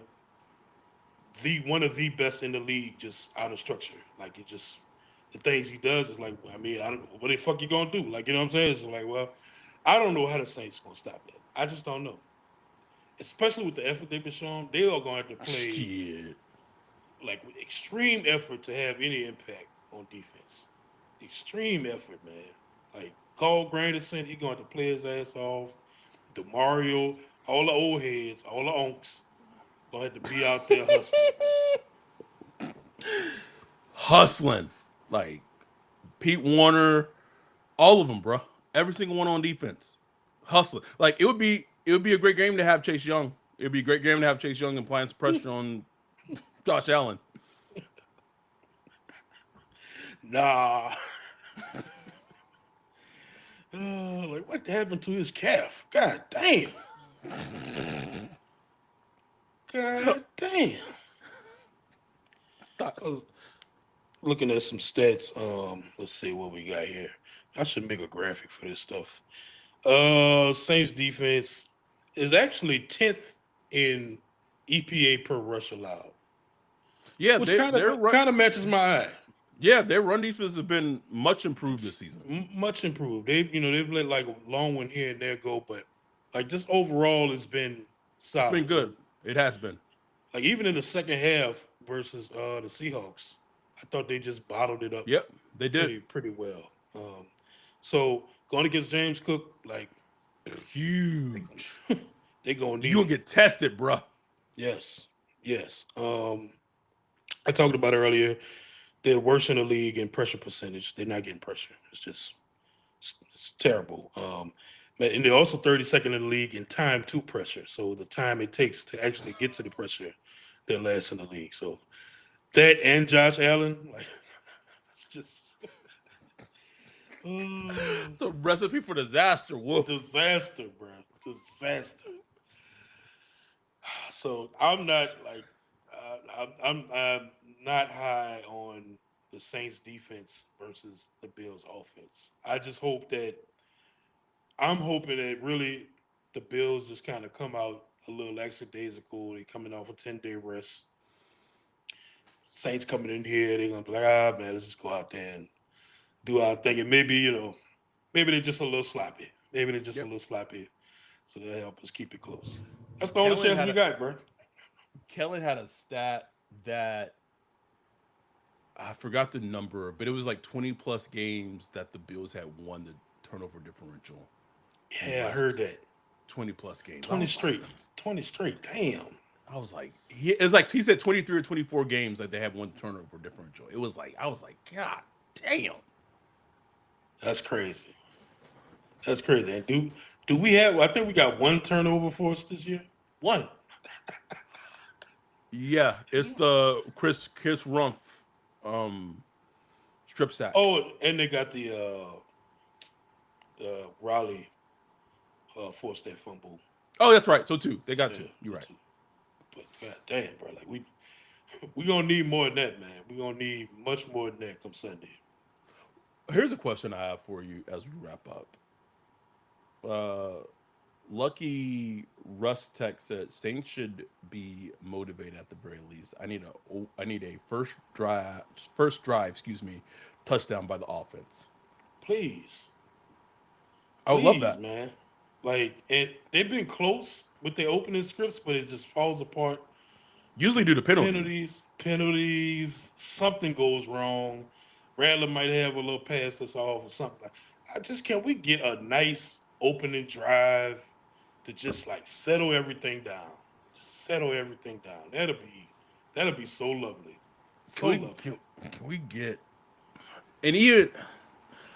the one of the best in the league just out of structure. Like it just the things he does is like I mean I don't what the fuck you gonna do? Like you know what I'm saying? It's like well I don't know how the Saints gonna stop that. I just don't know. Especially with the effort they've been showing, they are going to have to play Shit. like with extreme effort to have any impact on defense. Extreme effort, man. Like Cole Granderson, he going to play his ass off. DeMario, all the old heads, all the onks, gonna have to be out there hustling. Hustling. Like Pete Warner, all of them, bro. Every single one on defense. Hustling. Like it would be a great game to have Chase Young. It'd be a great game to have Chase Young applying some pressure on Josh Allen. Nah. Like what happened to his calf? God damn. God damn. I was looking at some stats. Let's see what we got here. I should make a graphic for this stuff. Saints defense is actually 10th in EPA per rush allowed, Yeah, which they kind they're of run. kind of matches my eye. Yeah, their run defense has been much improved this It's season. much improved. They've let like a long one here and there go, but like just overall, it's been It's been solid. good. And It has been. like even in the second half versus the Seahawks, I thought they just bottled it up Yep, they did. pretty well. So going against James Cook, like they Huge. gonna, they gonna You need gonna him. get tested, bruh. Yes, yes. I talked about earlier. They're worse in the league in pressure percentage. They're not getting pressure. It's terrible. And they're also 32nd in the league in time to pressure. So the time it takes to actually get to the pressure, they're last in the league. So that and Josh Allen, like it's just oh, It's a recipe for disaster. Woof. disaster, bro. Disaster. So I'm not like I'm not high on the Saints defense versus the Bills offense. I'm hoping that really the Bills just kind of come out a little lackadaisical. They coming off a 10-day rest. Saints coming in here, they're gonna be like, ah man, let's just go out there and do our thing. And maybe, maybe they're just a little sloppy. Maybe they're just a Yep. little sloppy. So they'll help us keep it close. That's the only Kellen chance had we a got, bro. Kellen had a stat that I forgot the number, but it was like 20 plus games that the Bills had won the turnover differential in the Yeah, I last heard that. 20 plus games. 20 straight. 20 straight. Damn. It was like he said 23 or 24 games that they had one turnover differential. It was like I was like, God damn. That's crazy. That's crazy. And do we have I think we got one turnover for us this year? One. Yeah, Is it's it? the Chris Rumpf um strip sack. Oh, and they got the Raleigh forced that fumble. Oh, that's right. So two. They got Yeah, two. You're the right. two. But god damn, bro, like we gonna need more than that, man. We gonna need much more than that come Sunday. Here's a question I have for you as we wrap up. Uh, Lucky Russ Tech said Saints should be motivated at the very least. I need a excuse me, touchdown by the offense. Please, I would love please, that. man. Like, and they've been close with their opening scripts, but it just falls apart. Usually due to penalty. Penalties, something goes wrong. Rattler might have a little pass that's off or something. Like, I just can we get a nice opening drive to just like settle everything down. Just settle everything down. That'll be so lovely. Can So we lovely. can we get and even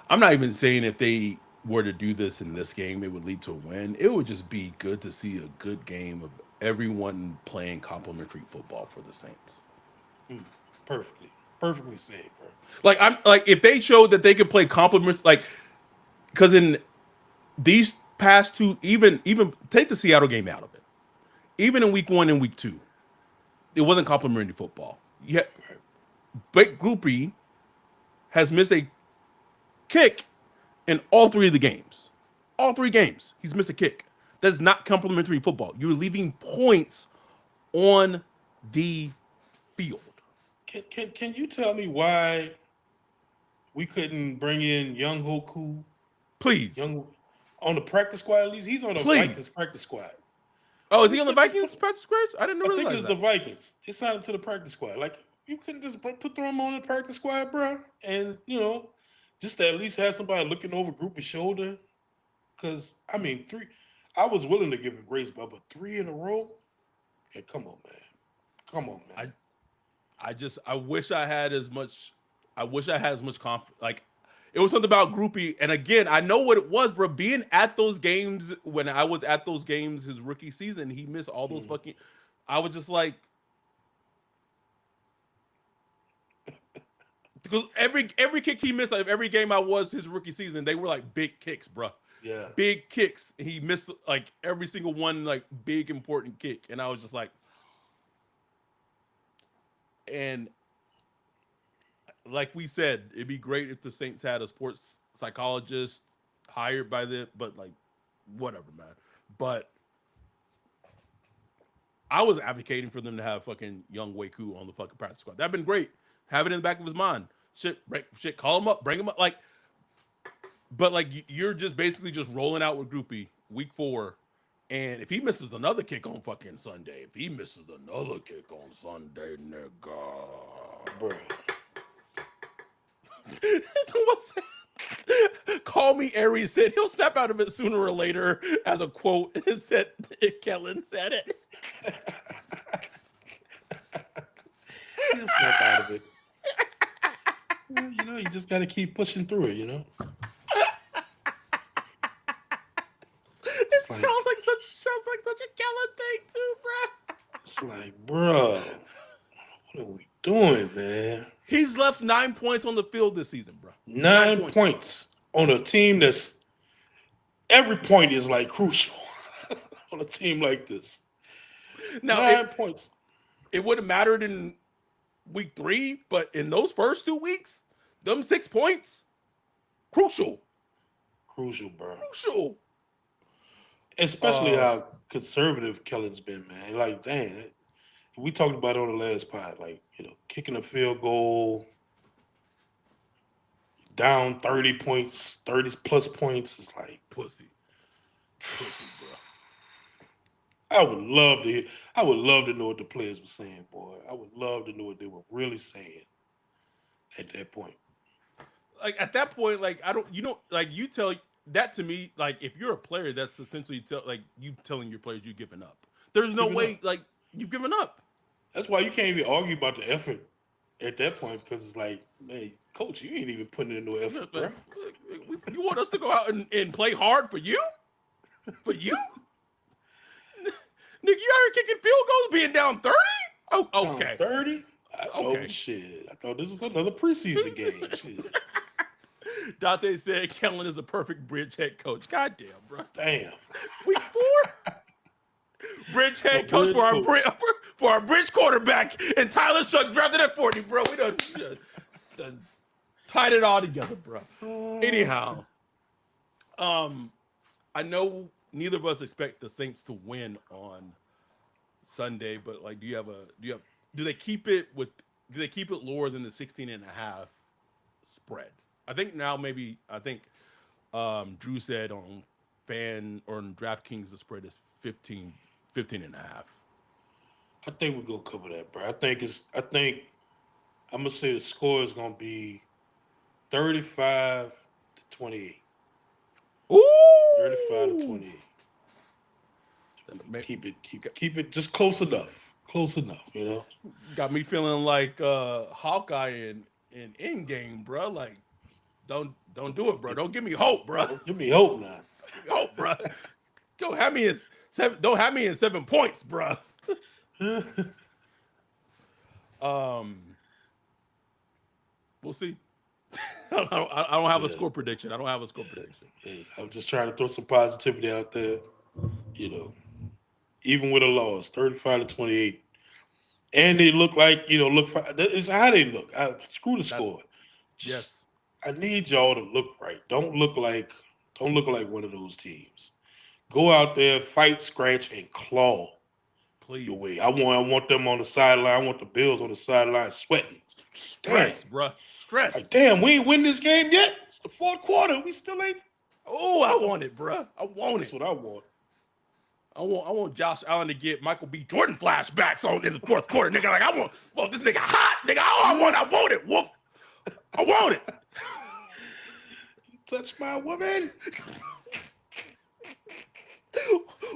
I'm not even saying if they were to do this in this game, it would lead to a win. It would just be good to see a good game of everyone playing complementary football for the Saints. Mm, perfectly. Perfectly said, bro. Like I'm like if they showed that they could play complements, like because in these past two, even take the Seattle game out of it. Even in week 1 and week 2, it wasn't complimentary football. Yet Right. Blake Groupie has missed a kick in all 3 of the games. All 3 games, he's missed a kick. That's not complimentary football. You're leaving points on the field. Can you tell me why we couldn't bring in Young Hoku, Please. Young on the practice squad at least? He's on the Please. Vikings practice squad. Oh, Like is we he on the could just Vikings practice squad? I didn't I think realize it's the that. Vikings. They signed him to the practice squad. Like you couldn't just throw him on the practice squad, bro, and just to at least have somebody looking over Groupie's shoulder. Because I mean, three, I was willing to give him grace, but 3 in a row. Yeah, come on, man. I I wish I had as much. I wish I had as much confidence. Like it was something about Groupie, and again, I know what it was, bro. Being at those games when I was at those games his rookie season, he missed all those Mhm. fucking. I was just like, because every kick he missed, like every game I was his rookie season, they were like big kicks, bro. Yeah, Big kicks. He missed like every single one, like big important kick, and I was just like, and like we said, it'd be great if the Saints had a sports psychologist hired by them, but like, whatever, man. But I was advocating for them to have fucking young Waku on the fucking practice squad. That'd been great. Have it in the back of his mind. Shit, call him up, bring him up. Like, but like you're just basically just rolling out with Groupie week 4. And if he misses another kick on fucking Sunday, if he misses another kick on Sunday, nigga. bro. Someone said, call me Aries said he'll snap out of it sooner or later as a quote. It said Kellen said it. He'll snap out of it. Well, you just got to keep pushing through it. It It's like sounds like such a Kellen thing too, bro. it's like, bro, what are we doing, man? He's left 9 points on the field this season, bro. 9 points on a team that's every point is like crucial on a team like this. Now 9 points, it would have mattered in week 3, but in those first 2 weeks, them 6 points, crucial, crucial, bro. crucial. Especially how conservative Kellen's been, man. Like, dang, we talked about it on the last pod. Like, kicking a field goal down 30 points, 30 plus points is like Pussy, bro. I would love to know what the players were saying, boy. I would love to know what they were really saying at that point. Like at that point, like like you tell that to me, like if you're a player, that's essentially like you telling your players you've given up. There's no Giving way, up. like you've given up. That's why you can't even argue about the effort at that point because it's like, man, coach, you ain't even putting in no effort, bro. You want us to go out and play hard for you? For you? Nigga, you out here kicking field goals being down 30? Oh, Down okay. 30? I thought Okay. shit. I thought this was another preseason game. Shit. Dante said Kellen is a perfect bridge head coach. God damn, bro. Damn. Week 4? Bridge A head coach bridge coach. for our bridge quarterback, and Tyler Shuck drafted at 40, bro. We done tied it all together, bro. Uh, Anyhow, um, I know neither of us expect the Saints to win on Sunday, but like, do they keep it with, do they keep it lower than the 16 and a half spread? I think now maybe, I think Drew said on fan or on DraftKings the spread is 15 and a half. I think we're gonna cover that, bro. I think I'm gonna say the score is gonna be 35 to 28. 35 to Ooh! 28. Keep it just close enough. Close enough, you know. Got me feeling like Hawkeye in Endgame, bro. Like, don't do it, bro. Don't give me hope, bro. Don't give me hope now. Give me hope, bro. Go have me in seven. Don't have me in 7 points, bro. Um, we'll see. I don't have a Yeah. score prediction. I don't have a score prediction. Hey, I'm just trying to throw some positivity out there. You know, even with a loss, 35 to 28. And they look like, look for it's how they look. Screw the That's score. Just yes, I need y'all to look right. Don't look like one of those teams. Go out there, fight, scratch, and claw your way. please. I want them on the sideline. I want the Bills on the sideline sweating. Damn. Stress, bro. Like, Stress. damn, we ain't win this game yet. It's the fourth quarter. We still ain't. Oh, I Oh, want it, bro. I want that's it. what I want. I want Josh Allen to get Michael B. Jordan flashbacks on in the fourth quarter, nigga. Like I want, well, this nigga hot, nigga. Oh, I want it, Wolf. I want it. You touch my woman.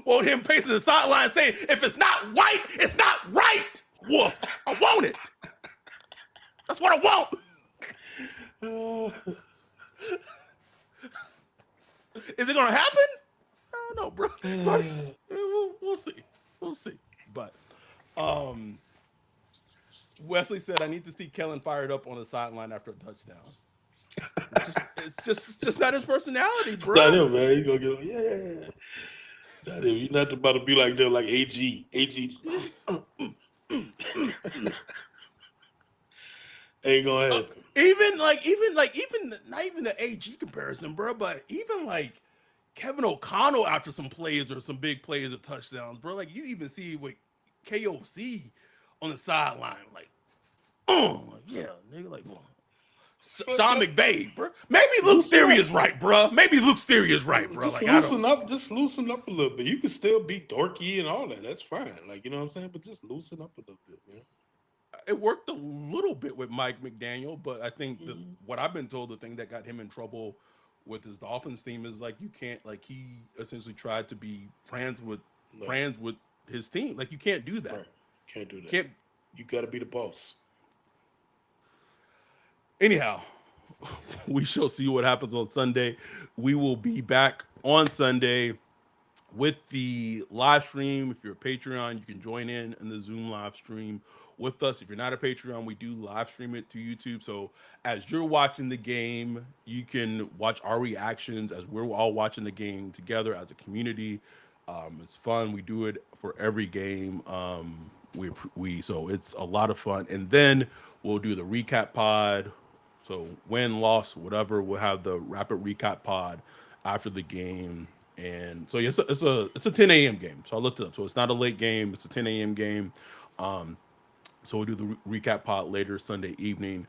Want him pacing the sideline saying, if it's not white, it's not right. Wolf. I want it. That's what I want. Uh, Is it gonna happen? I don't know, bro. Probably, uh, we'll see. We'll see. But Wesley said I need to see Kellen fired up on the sideline after a touchdown. It's just not his personality, it's bro. not him, man. He gonna get yeah. Not him. You're not about to be like them, like AG. AG ain't gonna happen. Even not even the AG comparison, bro, but even like Kevin O'Connell after some plays or some big plays or touchdowns, bro. Like you even see with KOC on the sideline, like, oh yeah, nigga, like But Sean McVay, bro. Maybe Luke loosen Theory up. is right, bro. Maybe Luke Theory is right, bro. Just Like I don't. loosen up. Just loosen up a little bit. You can still be dorky and all that. That's fine. Like, you know what I'm saying? But just loosen up a little bit, man. It worked a little bit with Mike McDaniel, but I think that Mm-hmm. what I've been told, the thing that got him in trouble with his Dolphins team is like you can't, like he essentially tried to be Right. friends with his team. Like you can't do that. Right. Can't do that. Can't. You got to be the boss. Anyhow, we shall see what happens on Sunday. We will be back on Sunday with the live stream. If you're a Patreon, you can join in the Zoom live stream with us. If you're not a Patreon, we do live stream it to YouTube. So as you're watching the game, you can watch our reactions as we're all watching the game together as a community. It's fun. We do it for every game. We so it's a lot of fun. And then we'll do the recap pod. So win, loss, whatever, we'll have the rapid recap pod after the game. And so yeah, it's a 10 a.m. game. So I looked it up. So it's not a late game. It's a 10 a.m. game. So we'll do the recap pod later Sunday evening.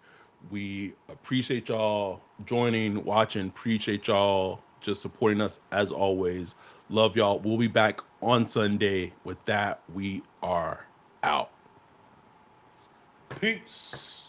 We appreciate y'all joining, watching. Appreciate y'all just supporting us as always. Love y'all. We'll be back on Sunday. With that, we are out. Peace.